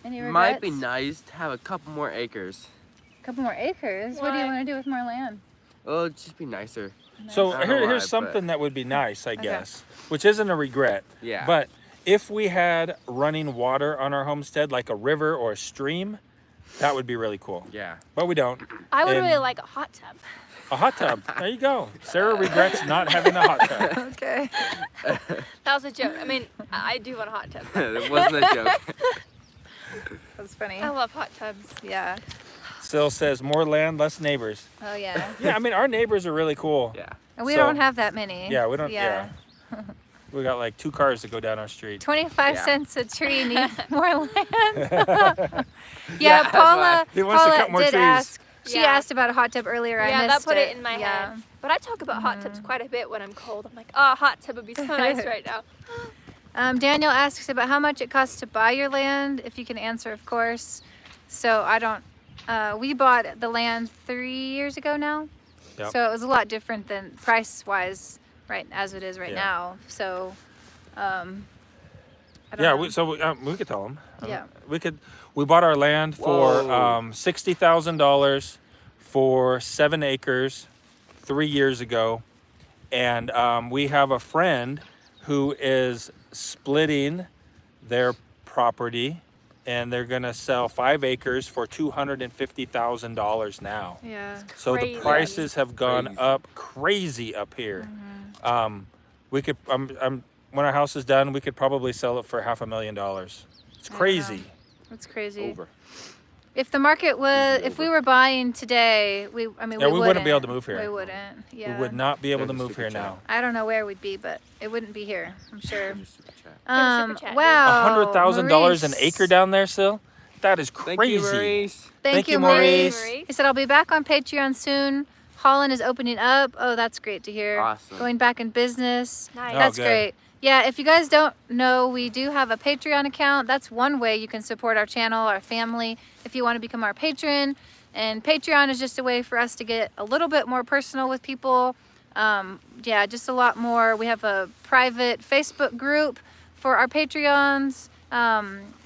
Any regrets? Might be nice to have a couple more acres. Couple more acres. What do you Why? want to do with more land? Well, it'd just be nicer. So I don't know here's why, something that would be nice, I Okay. guess, which isn't a regret. Yeah. But if we had running water on our homestead, like a river or a stream, that would be really cool. Yeah. But we don't. I would And- really like a hot tub. A hot tub. There you go. Sarah regrets not having a hot tub. Okay. That was a joke. I mean, I do want a hot tub. It wasn't a joke. That's funny. I love hot tubs. Yeah. Still says more land, less neighbors. Oh yeah. Yeah, I mean our neighbors are really cool. Yeah. And we So- don't have that many. Yeah, we don't. Yeah. We got like 2 cars that go down our street. 25 Yeah. cents a tree needs more land. Yeah, yeah, that's Paula. why. He wants to Paula cut more did trees. ask. She Yeah. asked about a hot tub earlier. I Yeah, that missed put it in my Yeah. head. But I talk about hot tubs quite a bit when I'm cold. I'm like, oh, a hot tub would be so nice right now. Daniel asks about how much it costs to buy your land. If you can answer, of course. So I don't. We bought the land 3 years ago now. Yep. So it was a lot different than price-wise right as it is right Yeah. now. So, I don't Yeah, know. we could tell them. Yeah. We bought our land for Whoa. $60,000 for 7 acres 3 years ago, and we have a friend who is splitting their property, and they're gonna sell 5 acres for $250,000 now. Yeah. So the Crazy. prices have gone Crazy. up crazy up here. Mm-hmm. We could, when our house is done, we could probably sell it for $500,000. It's I know. crazy. That's crazy. Over. If the market was, if we were buying today, we wouldn't be able to move here. We wouldn't. Yeah. We would not be able to There's a move super here chat. now. I don't know where we'd be, but it wouldn't be here. I'm sure. super chat, Wow. $100,000 an Maurice. acre down there still? That is crazy. Thank you, Maurice. Thank you, Maurice. He said, I'll be back on Patreon soon. Holland is opening up. Oh, that's great to hear. Awesome. Going back in business. Nice. Oh, That's good. great. Yeah, if you guys don't know, we do have a Patreon account. That's one way you can support our channel, our family, if you want to become our patron. And Patreon is just a way for us to get a little bit more personal with people. Yeah, just a lot more. We have a private Facebook group for our Patreons.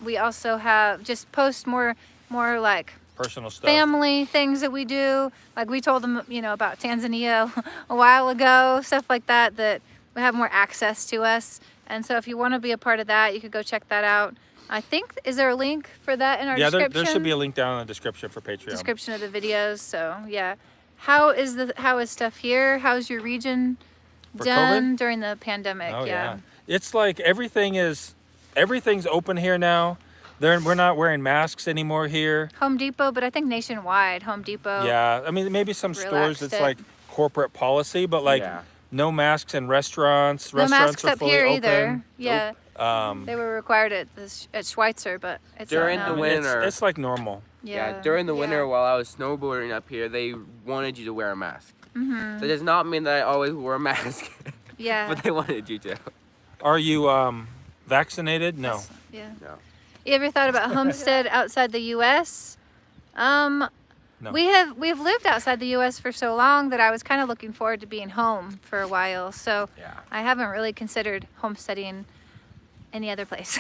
We also have just post more like Personal stuff. family things that we do. Like we told them, about Tanzania a while ago, stuff like that, that we have more access to us. And so if you want to be a part of that, you could go check that out. I think, is there a link for that in our Yeah, description? there should be a link down in the description for Patreon. Description of the videos. So yeah. How is stuff here? How's your region For done during the pandemic? Oh yeah. It's like everything's open here now. We're not wearing masks anymore here. Home Depot, but I think nationwide, Home Depot. Yeah, I mean maybe some Relaxed stores it's it. like corporate policy, but like Yeah. no masks in restaurants. No Restaurants masks are up fully here open. either. Yeah. Um, They were required at Schweitzer, but it's During not the now. winter. it's like normal. Yeah. During the winter while I was snowboarding up here, they wanted you to wear a mask. Mm-hmm. That does not mean that I always wore a mask, Yeah. but they wanted you to. Are you vaccinated? No. Yeah. No. You ever thought about homestead outside the U.S.? No. We've lived outside the U.S. for so long that I was kind of looking forward to being home for a while. So Yeah. I haven't really considered homesteading any other place.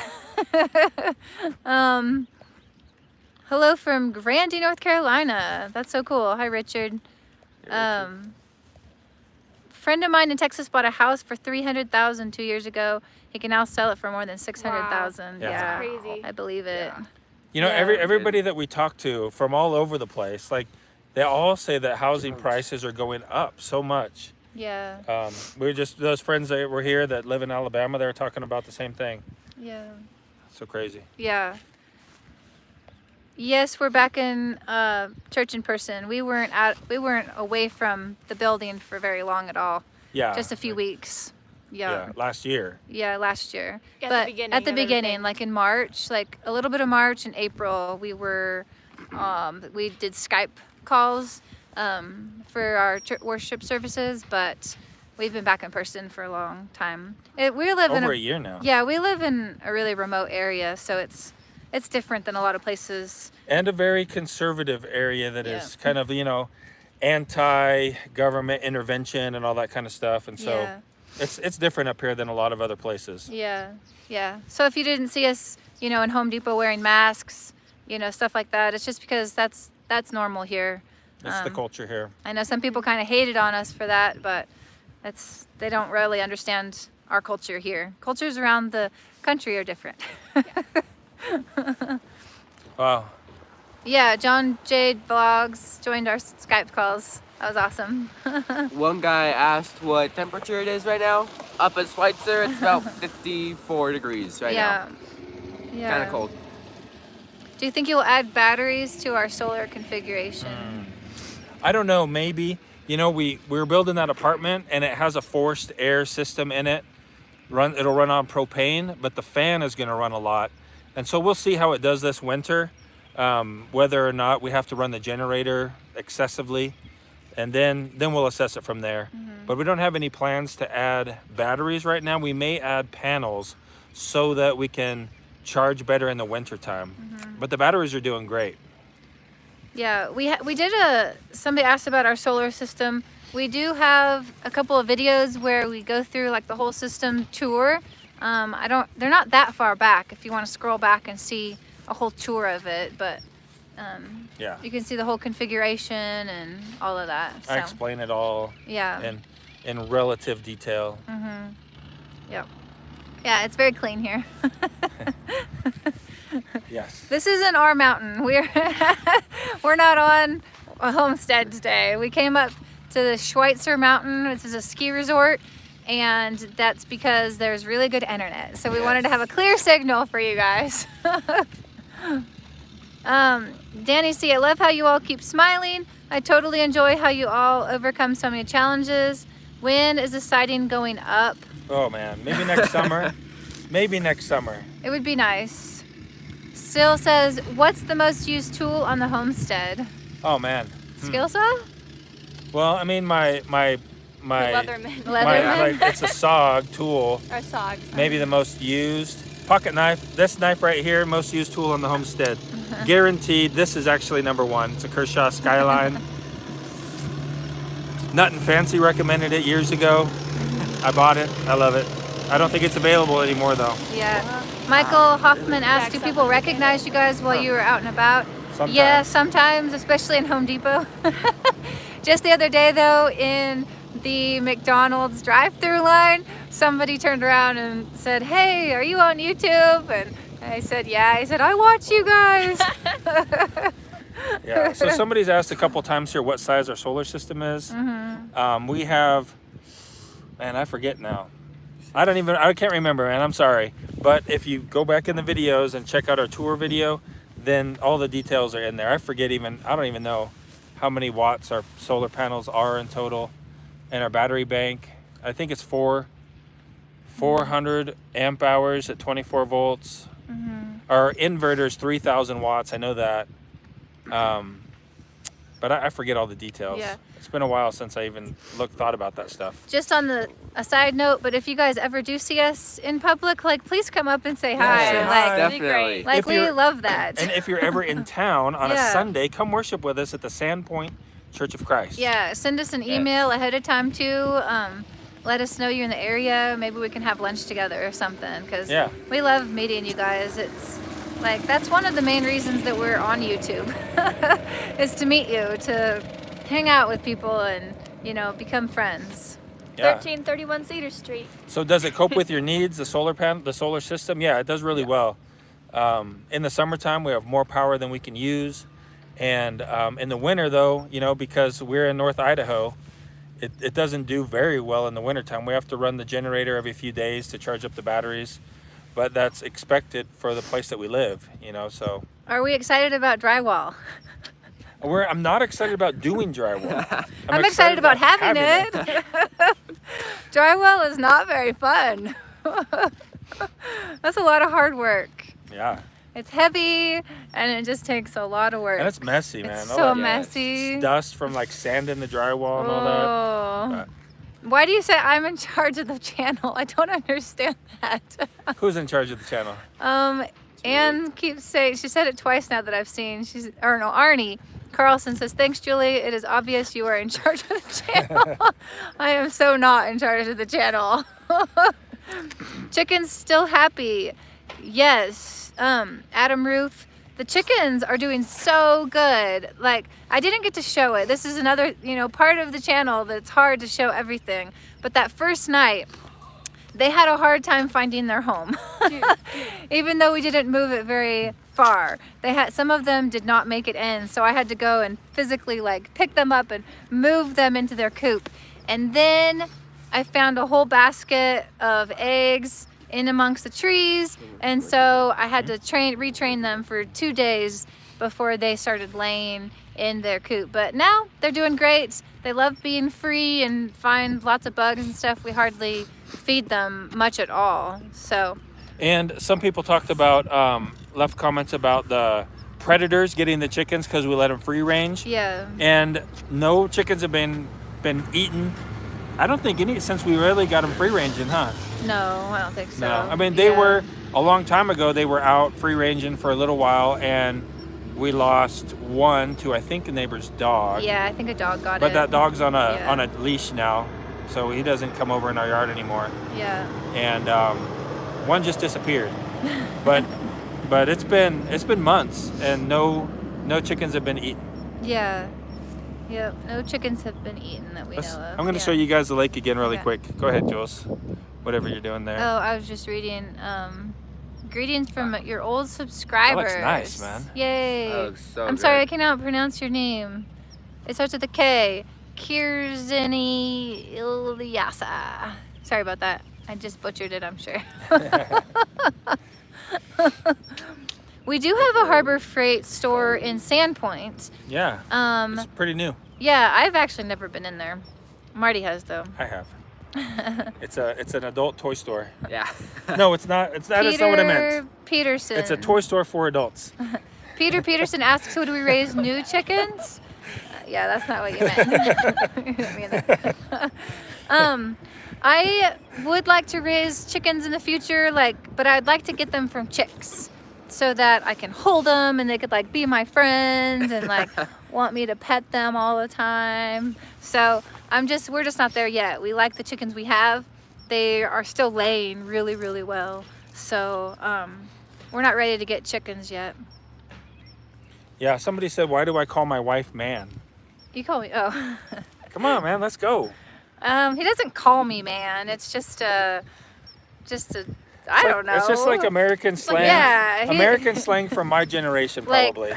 Hello from Grandy, North Carolina. That's so cool. Hi, Richard. Friend of mine in Texas bought a house for $300,000 2 years ago. He can now sell it for more than $600,000. Yeah. Yeah, Crazy. I believe it. Yeah. You know, Yeah. everybody that we talk to from all over the place, like they all say that housing prices are going up so much. Yeah, Those friends that were here that live in Alabama, they were talking about the same thing. yeah, So crazy. yeah. Yes, we're back in church in person. We weren't away from the building for very long at all. Yeah. Just a few weeks. Yeah. Last year. Yeah, last year. At the But beginning at the of beginning, everything. like in March, like a little bit of March and April, we were, we did Skype calls for our worship services, but we've been back in person for a long time. We live in Over a year now. Yeah, we live in a really remote area, so it's different than a lot of places. And a very conservative area that is Yeah. kind of, anti-government intervention and all that kind of stuff. And so Yeah. it's different up here than a lot of other places. Yeah, yeah. So if you didn't see us, in Home Depot wearing masks, stuff like that, it's just because that's normal here. It's the culture here. I know some people kind of hated on us for that, but they don't really understand our culture here. Cultures around the country are different. Wow. Yeah, John Jade Vlogs joined our Skype calls. That was awesome. One guy asked what temperature it is right now. Up at Schweitzer, it's about 54 degrees right yeah. now. Yeah. Kind of cold. Do you think you'll add batteries to our solar configuration? I don't know, maybe. We were building that apartment and it has a forced air system in it. It'll run on propane, but the fan is going to run a lot. And so we'll see how it does this winter, whether or not we have to run the generator excessively. And then we'll assess it from there. But we don't have any plans to add batteries right now. We may add panels so that we can charge better in the winter time. But the batteries are doing great. Yeah, we did somebody asked about our solar system. We do have a couple of videos where we go through like the whole system tour. They're not that far back if you want to scroll back and see a whole tour of it, but Yeah. you can see the whole configuration and all of that. So, I explain it all yeah. in relative detail. Yep. Yeah, it's very clean here. Yes. This isn't our mountain. We're not on a homestead today. We came up to the Schweitzer Mountain, which is a ski resort, and that's because there's really good internet. So we wanted to have a clear signal for you guys. Danny C, I love how you all keep smiling. I totally enjoy how you all overcome so many challenges. When is the siding going up? Oh man, maybe next summer. Maybe next summer. It would be nice. Still says, what's the most used tool on the homestead? Oh man. Skill saw? Well, I mean my Leatherman. Leatherman? it's a SOG tool. Or SOG. Maybe the most used. Pocket knife. This knife right here, most used tool on the homestead. Guaranteed. This is actually number one. It's a Kershaw Skyline. Nut and Fancy recommended it years ago. I bought it. I love it. I don't think it's available anymore though. Yeah. Michael Hoffman asked, do people recognize you guys while you were out and about? Sometimes. Yeah, sometimes, especially in Home Depot. Just the other day though, in the McDonald's drive-through line, somebody turned around and said, hey, are you on YouTube? And I said, yeah. He said, I watch you guys. Yeah. So somebody's asked a couple times here what size our solar system is. We have, man, I forget now. I can't remember, man. I'm sorry. But if you go back in the videos and check out our tour video, then all the details are in there. I don't even know how many watts our solar panels are in total. And our battery bank, I think it's 400 amp hours at 24 volts. Our inverter's 3,000 watts. I know that. But I forget all the details. Yeah. It's been a while since I even thought about that stuff. Just on a side note, but if you guys ever do see us in public, like please come up and say hi. say Like, hi. Definitely. like If we you're- love that. And if you're ever in town on Yeah. a Sunday, come worship with us at the Sandpoint Church of Christ. Yeah, send us an email ahead of time too. Let us know you're in the area. Maybe we can have lunch together or something. Because Yeah. we love meeting you guys. It's like that's one of the main reasons that we're on YouTube, is to meet you, to hang out with people, and become friends. Yeah. 1331 Cedar Street. So does it cope with your needs, the solar panel, the solar system? Yeah, it does really well. In the summertime, we have more power than we can use. And in the winter, though, because we're in North Idaho, it doesn't do very well in the wintertime. We have to run the generator every few days to charge up the batteries. But that's expected for the place that we live, so. Are we excited about drywall? I'm not excited about doing drywall. I'm excited about having it. Drywall is not very fun. That's a lot of hard work. Yeah. It's heavy and it just takes a lot of work. And it's messy, man. It's All so that messy. dust from like sanding the drywall and all that. Oh. Why do you say I'm in charge of the channel? I don't understand that. Who's in charge of the channel? Anne keeps saying, she said it twice now that I've seen. Arnie Carlson says, thanks, Julie. It is obvious you are in charge of the channel. I am so not in charge of the channel. Chickens still happy. Yes. Adam Ruth, the chickens are doing so good. Like, I didn't get to show it. This is another, part of the channel that's hard to show everything. But that first night, they had a hard time finding their home. Even though we didn't move it very far. Some of them did not make it in, so I had to go and physically pick them up and move them into their coop. And then I found a whole basket of eggs in amongst the trees, and so I had to retrain them for 2 days before they started laying in their coop. But now they're doing great. They love being free and find lots of bugs and stuff. We hardly feed them much at all. So. And some people talked about, left comments about the predators getting the chickens because we let them free range. Yeah. And no chickens have been eaten. I don't think any since we really got them free ranging, huh? No, I don't think so. No, I mean they were a long time ago. They were out free ranging for a little while, and we lost one to, I think, a neighbor's dog. Yeah, I think a dog got it. But that dog's on a Yeah. on a leash now, so he doesn't come over in our yard anymore. Yeah. And one just disappeared. But it's been months, and no chickens have been eaten. Yeah. Yep. No chickens have been eaten that we know of. I'm going to Yeah. show you guys the lake again really Okay. quick. Go ahead, Jules. Whatever you're doing there. Oh, I was just reading. Greetings from your old subscribers. nice, man. Yay. That looks so I'm sorry, I good. cannot pronounce your name. It starts with a K. Kirzani Ilyasa. Sorry about that. I just butchered it, I'm sure. We do have a Harbor Freight store in Sandpoint. Yeah. It's pretty new. Yeah, I've actually never been in there. Marty has though. I have. It's an adult toy store. Yeah. No, it's not. That's not what I meant. Peterson. It's a toy store for adults. Peter Peterson asks, "Would we raise new chickens?" Yeah, that's not what you meant. You didn't mean that. I would like to raise chickens in the future, but I'd like to get them from chicks, so that I can hold them and they could be my friends and want me to pet them all the time. So we're just not there yet. We like the chickens we have. They are still laying really, really well. So we're not ready to get chickens yet. Yeah, somebody said, "Why do I call my wife man?" You call me, oh. Come on, man, let's go. He doesn't call me man. It's just a, I don't know. It's just like American slang. yeah, American slang from my generation, probably.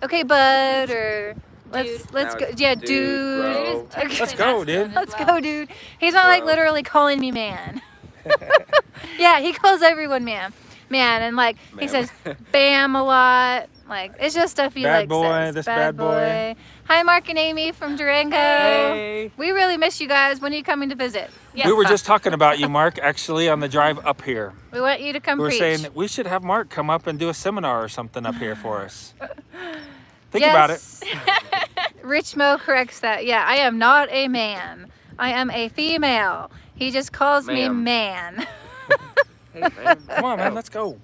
Okay, bud, or let's Now go. it's Yeah, dude, dude. bro. Let's go, dude. Let's go, dude. He's not Bro. literally calling me man. Yeah, he calls everyone man, and he Ma'am. says "bam" a lot. It's just stuff he Bad boy, says. this bad boy. Hi, Mark and Amy from Durango. Hey. We really miss you guys. When are you coming to visit? Yes. We were just talking about you, Mark, actually, on the drive up here. We want you to come We were preach. saying that we should have Mark come up and do a seminar or something up here for us. Think about it. Rich Mo corrects that. Yeah, I am not a man. I am a female. He just calls me Ma'am. man. Hey, man. Come on, man, let's go.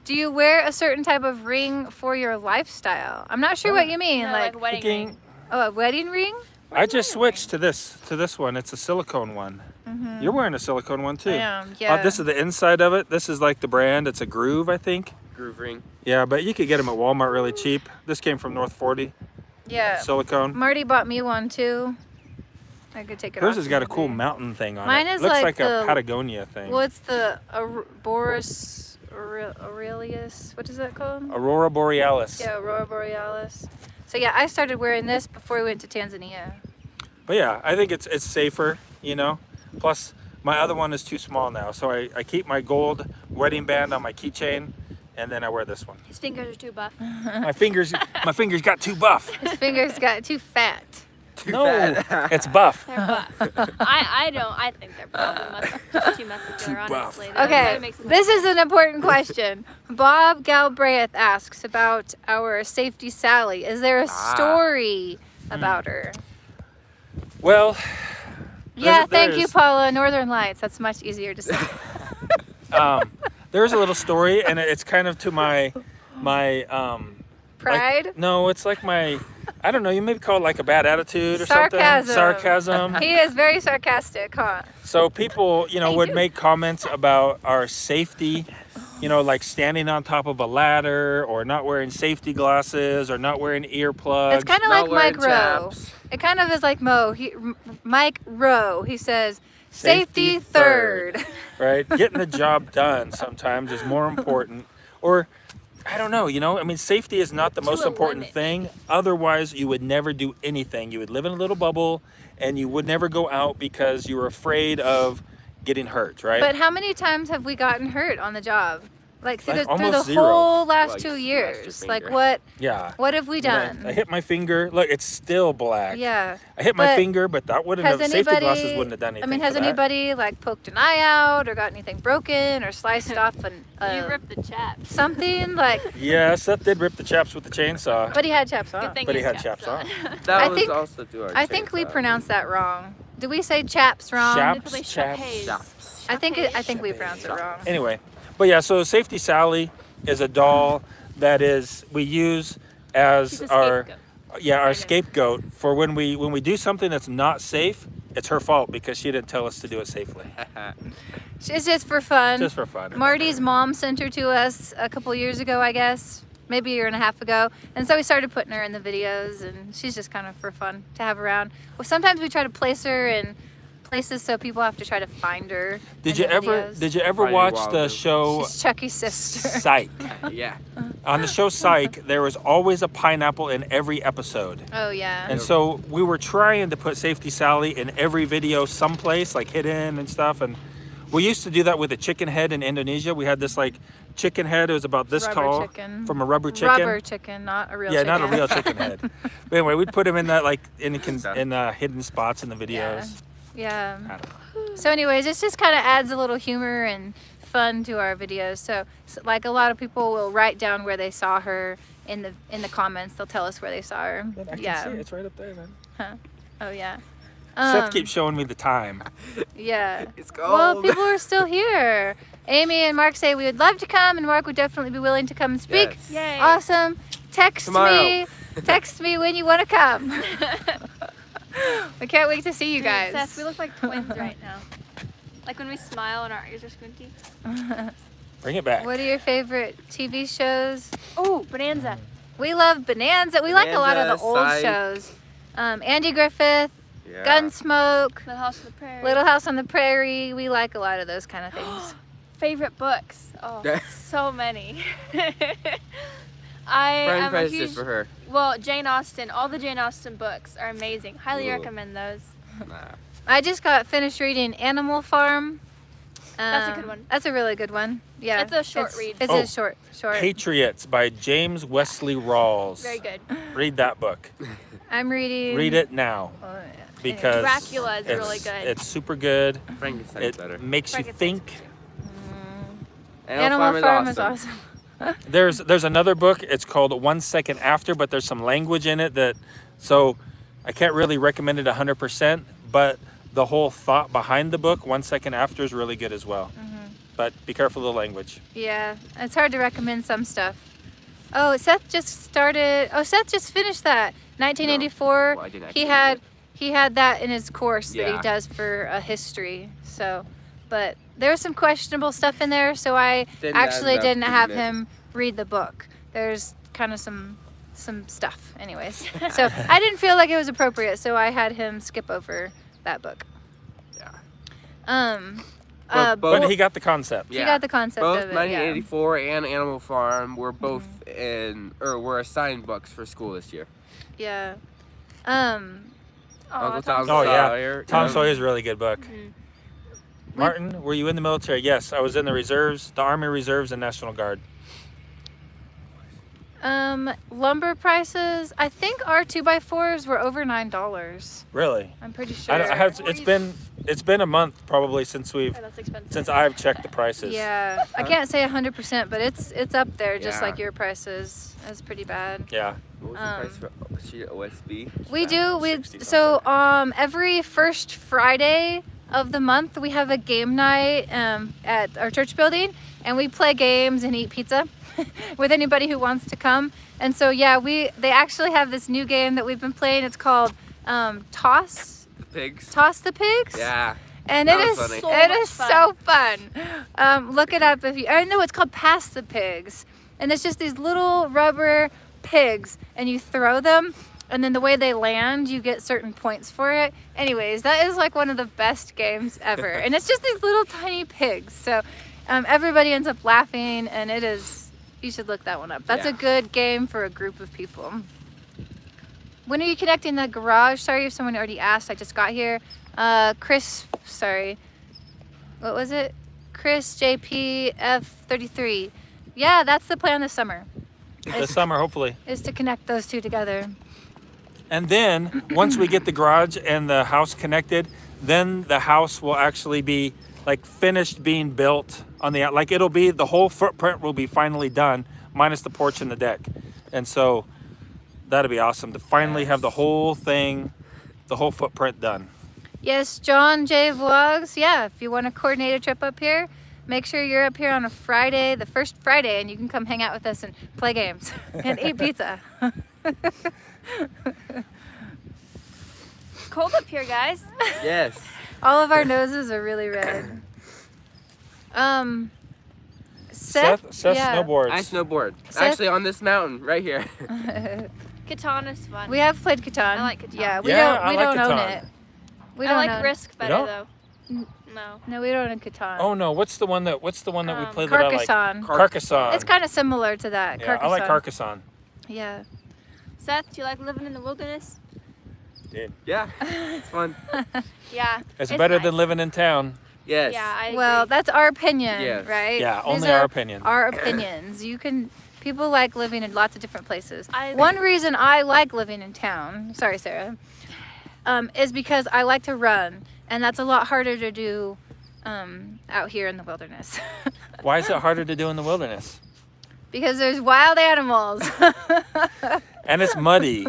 Do you wear a certain type of ring for your lifestyle? I'm not sure what you mean. No, like wedding Thinking- ring. Oh, a wedding ring? I just switched to this one. It's a silicone one. You're wearing a silicone one too. I am, yeah. This is the inside of it. This is like the brand. It's a Groove, I think. Groove ring. Yeah, but you could get them at Walmart really cheap. This came from North 40. Yeah. Silicone. Marty bought me one too. I could take it Hers off. has got a maybe. cool mountain thing on Mine it. is Looks like like a the- Patagonia thing. What's the Boris Aurelius? What is that called? Aurora Borealis. Yeah, Aurora Borealis. So yeah, I started wearing this before we went to Tanzania. But yeah, I think it's safer, Plus, my other one is too small now, so I keep my gold wedding band on my keychain, and then I wear this one. His fingers are too buff. My fingers got too buff. His fingers got too fat. No, it's buff. They're buff. I don't. I think they're probably just too muscular, buff. honestly. They Okay, gotta make some- this is an important question. Bob Galbraith asks about our safety Sally. Is there a story about her? Well, Yeah, thank you, there's- Paula. Northern Lights. That's much easier to say. there's a little story, and it's kind of to my Pride. no, it's like my, I don't know, you maybe call it like a bad attitude or Sarcasm. something. Sarcasm. He is very sarcastic, huh? So people, would do. make comments about our safety, like standing on top of a ladder, or not wearing safety glasses, or not wearing earplugs. It's kind of Not like Mike wearing Rowe. chaps. It kind of is like Mike Rowe. He says, safety Safety third. right? Getting the job done sometimes is more important. Or, I don't know, safety is not the To most a important limit. thing. Otherwise, you would never do anything. You would live in a little bubble, and you would never go out because you were afraid of getting hurt, right? But how many times have we gotten hurt on the job? Through Like the almost zero. whole last Like, 2 smashed your years. finger. Yeah. What have we done? I hit my finger. Look, it's still black. Yeah. I hit my But finger, but that wouldn't Has have, safety anybody? glasses wouldn't have done anything. I mean, has for that. anybody poked an eye out or got anything broken or sliced off You an ripped the chaps. something Yeah, Seth did rip the chaps with the chainsaw. But he had chaps on. Good thing But he has had chaps on. That I was think- also to our I think we chainsaw. pronounced that wrong. Did we say chaps wrong? Chaps, Probably chaps. chapays. Chaps. I think we pronounced it wrong. Anyway, but yeah, so Safety Sally is a doll that we use as She's a our scapegoat. our scapegoat for when we do something that's not safe. It's her fault because she didn't tell us to do it safely. It's just for fun. Just for fun. Marty's mom sent her to us a couple years ago, I guess, maybe a year and a half ago, and so we started putting her in the videos, and she's just kind of for fun to have around. Well, sometimes we try to place her in places so people have to try to find her. Did in you the ever videos. did you ever Finding watch Wild the Bill. show She's Chucky's sister. Psych? Yeah. On the show Psych, there was always a pineapple in every episode. Oh yeah. And so we were trying to put Safety Sally in every video someplace, like hidden and stuff. And we used to do that with a chicken head in Indonesia. We had this like chicken head. It was about this Rubber tall chicken. from a rubber chicken. Rubber chicken, not a real Yeah, chicken. not a real chicken head. But anyway, we'd put him in that like in hidden spots in the videos. Yeah. I don't know. So anyways, it just kind of adds a little humor and fun to our videos. So like a lot of people will write down where they saw her in the comments. They'll tell us where they saw her. I can Yeah. see it. It's right up there, man. Huh. Oh yeah. Seth keeps showing me the time. Yeah. It's cold. Well, people are still here. Amy and Mark say we would love to come, and Mark would definitely be willing to come and speak. Yes. Yay. Awesome. Text Tomorrow. me. Text me when you want to come. We can't wait to see you guys. Seth, we look like twins right now. Like when we smile and our ears are squinty. Bring it back. What are your favorite TV shows? Oh, Bonanza. We love Bonanza. We like a lot of the Bonanza, old Psych. shows. Andy Griffith, Yeah. Gunsmoke, Little House on the Prairie. Little House on the Prairie. We like a lot of those kind of things. Favorite books. Oh, so many. I Pride and am a Prejudice huge. for her. Well, Jane Austen. All the Jane Austen books are amazing. Highly Ooh. recommend those. Nah. I just got finished reading Animal Farm. That's a good one. That's a really good one. Yeah. It's a short read. It's Oh. a short. Patriots by James Wesley Rawls. Very good. Read that book. I'm reading. Read it now Oh, yeah. because Dracula is it's, really good. It's super good. Frankenstein's It better. makes you Frankenstein's think. Animal Farm is awesome. There's another book. It's called 1 Second After, but there's some language in it that, so I can't really recommend it 100%. But the whole thought behind the book, 1 Second After, is really good as well. But be careful of the language. Yeah, it's hard to recommend some stuff. Oh, Seth just started. Oh, Seth just finished that. 1984. Well, I didn't he actually had read he had that in his course that he Yeah. does for a history. So, but there's some questionable stuff in there. So I Didn't actually end up didn't have reading it. him read the book. There's kind of some stuff, anyways. So I didn't feel like it was appropriate. So I had him skip over that book. Yeah. But Bull- he got the concept. He got the concept Both of it. 1984 and Animal Farm were both were assigned books for school this year. Yeah. Uncle Tom Tom Oh, yeah. Sawyer. Tom yeah. Sawyer's a really good book. Martin, were you in the military? Yes, I was in the reserves, the Army Reserves and National Guard. Lumber prices. I think our 2x4s were over $9. Really? I'm pretty sure. It's been a month probably since Oh, that's expensive. I've checked the prices. Yeah, I can't say 100%, but it's up there, just Yeah. like your prices. It's pretty bad. What Yeah. was the price for a sheet of OSB? We do. 60 So every first Friday of the month we have a game night at our church building, and we play games and eat pizza with anybody who wants to come. And so yeah, they actually have this new game that we've been playing. It's called Toss Pigs. the Pigs. Yeah. And That it was is funny. it So is much so fun. Look it up if you. I know it's called Pass the Pigs, and it's just these little rubber pigs, and you throw them, and then the way they land, you get certain points for it. Anyways, that is like one of the best games ever, and it's just these little tiny pigs. So everybody ends up laughing, and it is. You should look that one up. That's a Yeah. good game for a group of people. When are you connecting the garage? Sorry if someone already asked. I just got here. Chris, sorry. What was it? Chris JPF33. Yeah, that's the plan this summer. This summer, hopefully. Is to connect those two together. And then once we get the garage and the house connected, then the house will actually be like finished being built on the like it'll be the whole footprint will be finally done minus the porch and the deck. And so that'll be awesome to finally have the whole thing, the whole footprint done. Yes, John J Vlogs. Yeah, if you want to coordinate a trip up here, make sure you're up here on a Friday, the first Friday, and you can come hang out with us and play games and eat pizza. It's cold up here, guys. Yes. All of our noses are really red. Seth snowboards. I snowboard. Seth- Actually, on this mountain right here. Katana's fun. We have played Catan. I like Catan. Yeah, we Yeah, don't. I We like don't own Catan. it. We don't I like own Risk better don't? though. No. No, we don't own Catan. Oh no, what's the one that we played that I like? Carcassonne. Carcassonne. It's kind of similar to that. Yeah, I like Carcassonne. Yeah. Seth, do you like living in the wilderness? Dude. Yeah, it's fun. Yeah. It's better nice. than living in town. Yes. Yeah, I agree. Well, that's our opinion, Yes. right? Yeah, These only are our opinion. Our opinions. People like living in lots of different places. I agree. One reason I like living in town, sorry, Sarah, is because I like to run, and that's a lot harder to do out here in the wilderness. Why is it harder to do in the wilderness? Because there's wild animals. And it's muddy.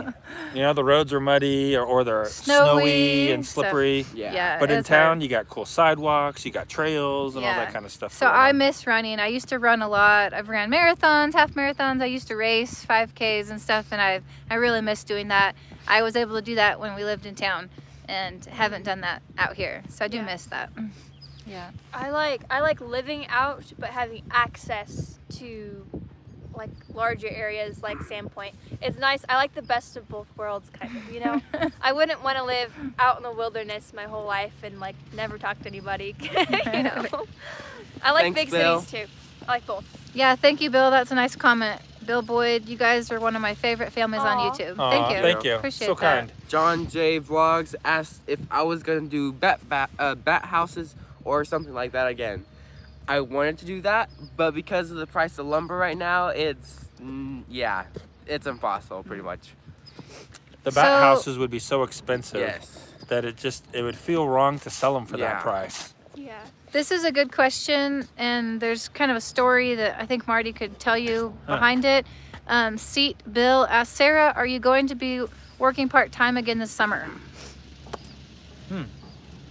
You know, the roads are muddy or they're snowy and so- slippery. Yeah. But in it's hard. town, you got cool sidewalks, you got trails, and all Yeah. that kind of stuff. So going I on. miss running. I used to run a lot. I've ran marathons, half marathons. I used to race 5Ks and stuff, and I really miss doing that. I was able to do that when we lived in town, and haven't done that out here. So I do Yeah. miss that. Yeah. I like living out but having access to like larger areas like Sandpoint. It's nice. I like the best of both worlds kind of, you know. I wouldn't want to live out in the wilderness my whole life and like never talk to anybody, you know. I like Thanks, big Bill. cities too. I like both. Yeah. Thank you, Bill. That's a nice comment. Bill Boyd, you guys are one of my favorite families on Aw. YouTube. Aw, Thank you. Thank you. Appreciate so that. kind. John J Vlogs asked if I was gonna do bat houses or something like that again. I wanted to do that, but because of the price of lumber right now, it's impossible pretty much. The bat So- houses would be so expensive Yes. that it would feel wrong to sell them for that Yeah. price. Yeah. This is a good question, and there's kind of a story that I think Marty could tell you Huh. behind it. Seat Bill asked Sarah, "Are you going to be working part-time again this summer?"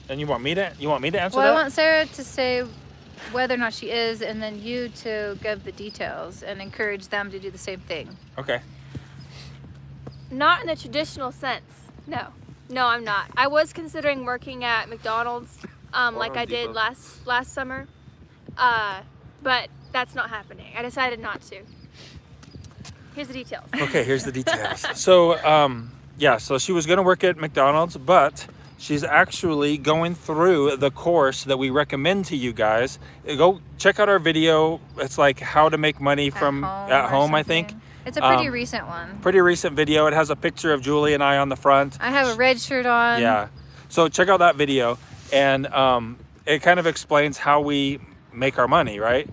And you want me to answer Well, I that? want Sarah to say whether or not she is, and then you to give the details and encourage them to do the same thing. Okay. Not in the traditional sense. No. No, I'm not. I was considering working at McDonald's like Home I did Depot. last summer. But that's not happening. I decided not to. Here's the details. Okay, here's the details. So, so she was going to work at McDonald's, but she's actually going through the course that we recommend to you guys. Go check out our video. It's like how to make money from at or home, I think. something. It's a pretty Um, recent one. Pretty recent video. It has a picture of Julie and I on the front. I have a red shirt on. Yeah. So check out that video, and it kind of explains how we make our money, right?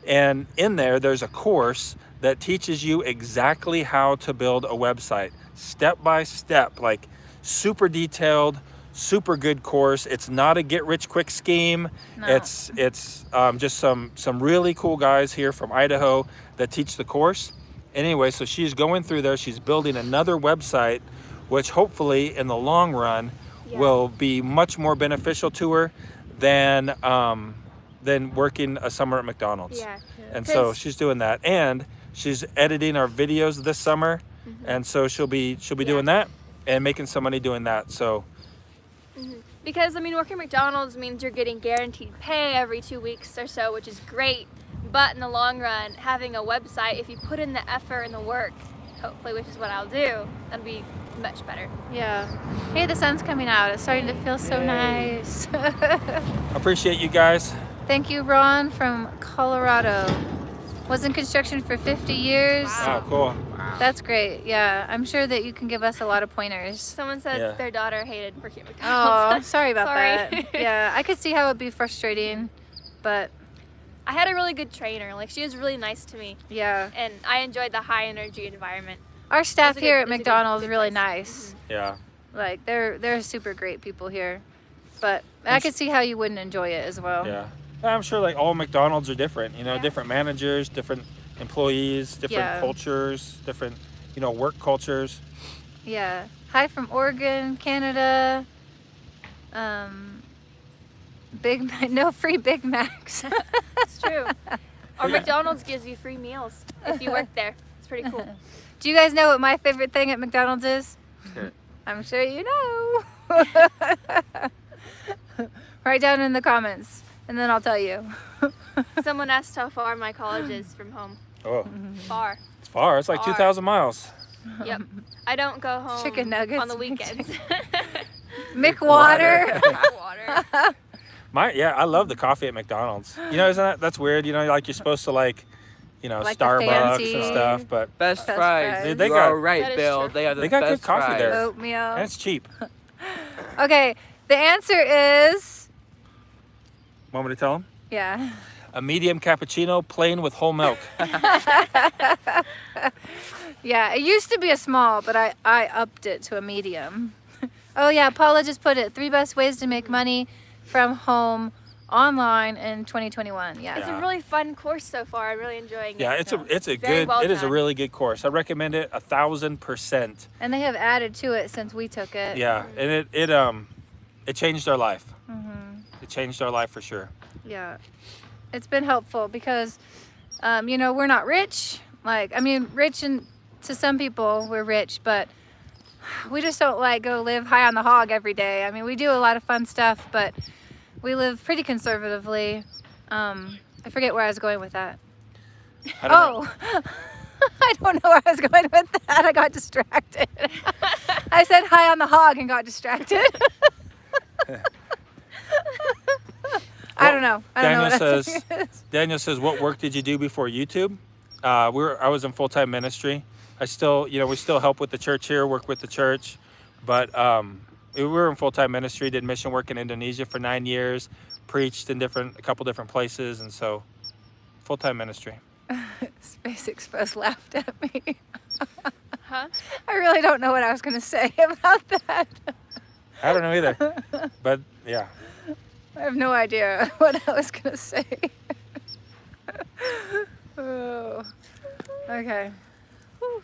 And in there's a course that teaches you exactly how to build a website, step by step, like super detailed, super good course. It's not a get rich quick scheme. No. It's just some really cool guys here from Idaho that teach the course. Anyway, so she's going through there. She's building another website, which hopefully in the long run Yeah. will be much more beneficial to her than working a summer at McDonald's. Yeah. And so 'Cause- she's doing that, and she's editing our videos this summer, and so she'll be doing that and making some money doing that. So Because I mean, working at McDonald's means you're getting guaranteed pay every 2 weeks or so, which is great. But in the long run, having a website, if you put in the effort and the work, hopefully, which is what I'll do, that'll be much better. Yeah. Hey, the sun's coming out. It's starting to feel so Yay. nice. appreciate you guys. Thank you, Ron from Colorado. Was in construction for 50 years. Oh, cool. That's great. Yeah, I'm sure that you can give us a lot of pointers. Someone said Yeah. their daughter hated working at Oh, McDonald's. sorry about Sorry. that. Yeah, I could see how it'd be frustrating, but I had a really good trainer. Like, she was really nice to me, yeah. and I enjoyed the high energy environment. Our staff It's a good- here it's at a good- McDonald's good really place. nice. Yeah. Like they're super great people here, but I could see how you wouldn't enjoy it as well. Yeah. I'm sure like all McDonald's are different, Yeah. different managers, different employees, different Yeah. cultures, different, work cultures. Yeah. Hi from Oregon, Canada. No free Big Macs. It's true. Or McDonald's gives you free meals if you work there. It's pretty cool. Do you guys know what my favorite thing at McDonald's is? I'm sure you know. Write down in the comments, and then I'll tell you. Someone asked how far my college is from home. Oh, Far. it's far. It's like Far. 2,000 miles. Yep. I don't go home Chicken nuggets. on the weekends. McWater. Water. I love the coffee at McDonald's. You know, that's weird. You know, like you're supposed to like Like the Starbucks fancy- and stuff, but Best Best fries. fries. Dude, they You got- are right, That is Bill. true. They have the They got good best coffee fries. there. Oatmeal. and it's cheap. Okay, the answer is Want me to tell them? yeah. A medium cappuccino, plain with whole milk. Yeah, it used to be a small, but I upped it to a medium. Oh yeah, Paula just put it 3 best ways to make money from home online in 2021. It's Yeah. a really fun course so far. I'm really enjoying it. Yeah, it's a Very good. well It is a done. really good course. I recommend it 1,000%. And they have added to it since we took it. Yeah, and it changed our life. Mm-hmm. It changed our life for sure. Yeah. It's been helpful because, you know, we're not rich. Like, I mean, rich and to some people we're rich, but we just don't like go live high on the hog every day. I mean, we do a lot of fun stuff, but we live pretty conservatively. I forget where I was going with that. I don't know. Oh, I don't know where I was going with that. I got distracted. I said high on the hog and got distracted. I don't know. I don't know Daniel what that says- thing is. Daniel says, "What work did you do before YouTube?" I was in full-time ministry. I still, we still help with the church here, work with the church, but we were in full-time ministry. Did mission work in Indonesia for 9 years, preached in a couple different places, and so full-time ministry. Space Express laughed at me. Huh? I really don't know what I was going to say about that. I don't know either, but yeah. I have no idea what I was going to say. Oh. Okay. Whew.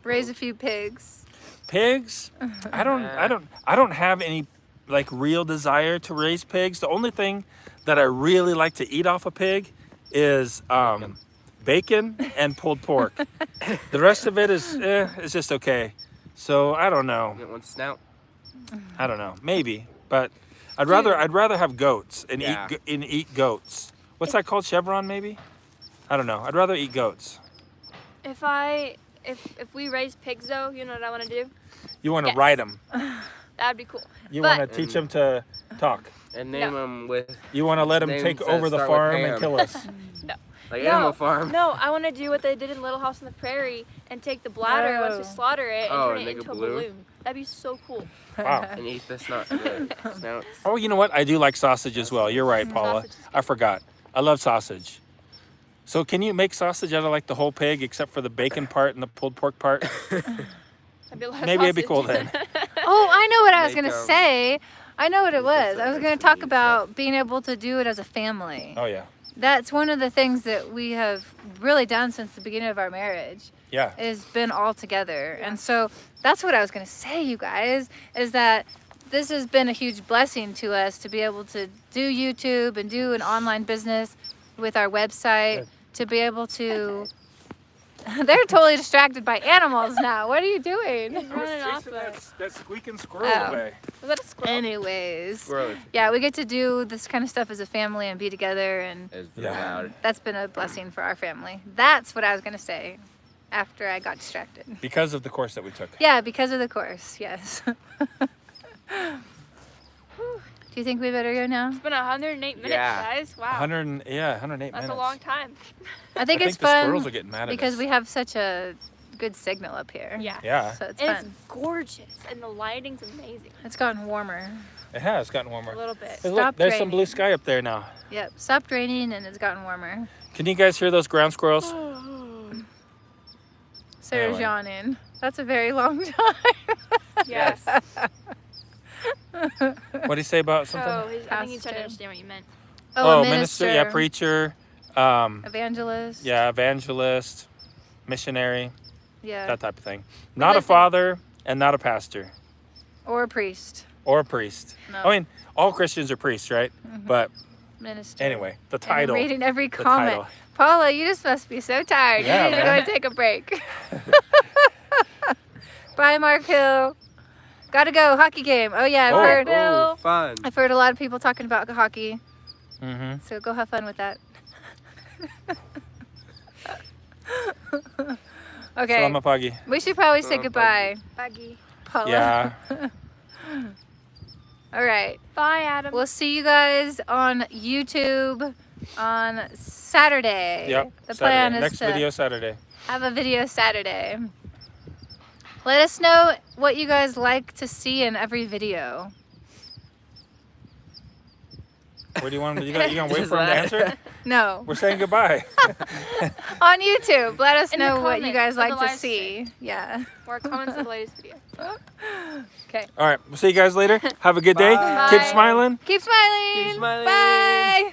Raise a few pigs. Pigs? I don't have any like real desire to raise pigs. The only thing that I really like to eat off a pig is bacon and pulled pork. The rest of it is it's just okay. So I don't know. Get one snout. I don't know. Maybe, but I'd rather have goats and Yeah. eat goats. What's that called? Chevron maybe? I don't know. I'd rather eat goats. If we raise pigs though, you know what I want to do? You want to Yes. ride them. That'd be cool. You But- want to teach them to talk. And name them with You want to let them Names take that over the start with farm and ham. kill us. like No. Animal Farm. No, I want to do what they did in Little House on the Prairie and take the bladder once we Oh. slaughter it and Oh, turn and it make a into a balloon? balloon. That'd be so cool. Wow. And eat the snouts. Oh, you know what? I do like sausage as well. You're right, Paula. Sausage is good. I forgot. I love sausage. So can you make sausage out of like the whole pig except for the bacon part and the pulled pork part? That'd be a lot of Maybe it'd be cool sausage. then. Oh, I know what I was Make, going to um, say. I know what it was. I was some going to talk extra meat about being able to do it as a family. Oh yeah. That's one of the things that we have really done since the beginning of our marriage. Yeah. Is been all together. And so that's what I was going to say, you guys, is that this has been a huge blessing to us to be able to do YouTube and do an online business with our website, to be able to... They're totally distracted by animals now. What are you doing? Running off of. that squeaking squirrel Oh. away. Was that a squirrel? Anyways, Squirrel yeah, we get to do this kind of stuff as a family and be together, and is Yeah. loud. that's been a blessing for our family. That's what I was going to say after I got distracted. Because of the course that we took. Yeah, because of the course, yes. Do you think we better go now? It's been 108 minutes, Yeah. guys. Wow. 108 That's minutes. a long time. I think I it's think the squirrels fun are getting mad at because us. we have such a good signal up here. Yeah. Yeah. So it's And fun. it's gorgeous, and the lighting's amazing. It's gotten warmer. It has gotten warmer. A little bit. Hey, look, Stopped there's some raining. blue sky up there now. Yep, stopped raining and it's gotten warmer. Can you guys hear those ground squirrels? Sarah's Anyway. yawning. That's a very long time. Yes. What do you say about something? Oh, I think he's trying to Pastor. understand what you meant. Oh, a minister. Yeah, preacher. Evangelist. Yeah, evangelist, missionary, Yeah. that type of thing. Not a listen. father and not a pastor. Or a priest. or a priest. No. I mean, all Christians are priests, right? But Minister. anyway, the And title. reading every the comment. title. Paula, you just must be so tired. Yeah, You need to go man. and take a break. Bye, Mark Hill. Gotta go. Hockey game. Oh yeah, Oh, fun. I've heard a lot of people talking about hockey. Mm-hmm. So go have fun with that. Okay. Selamat pagi. We should probably say Selamat goodbye, Buggy. Paula. Yeah. All right. Bye, Adam. We'll see you guys on YouTube on Saturday. Yep. The Saturday. plan is Next to video Saturday. have a video Saturday. Let us know what you guys like to see in every video. What do you want? You gonna wait Is for him to that- answer? No. We're saying goodbye. On YouTube. Let us In the know what you guys comments of like the to live see. Yeah. Or comments of the latest video. Okay. All right. We'll see you guys later. Have a good day. Bye. Keep smiling. Keep smiling. Keep smiling. Bye.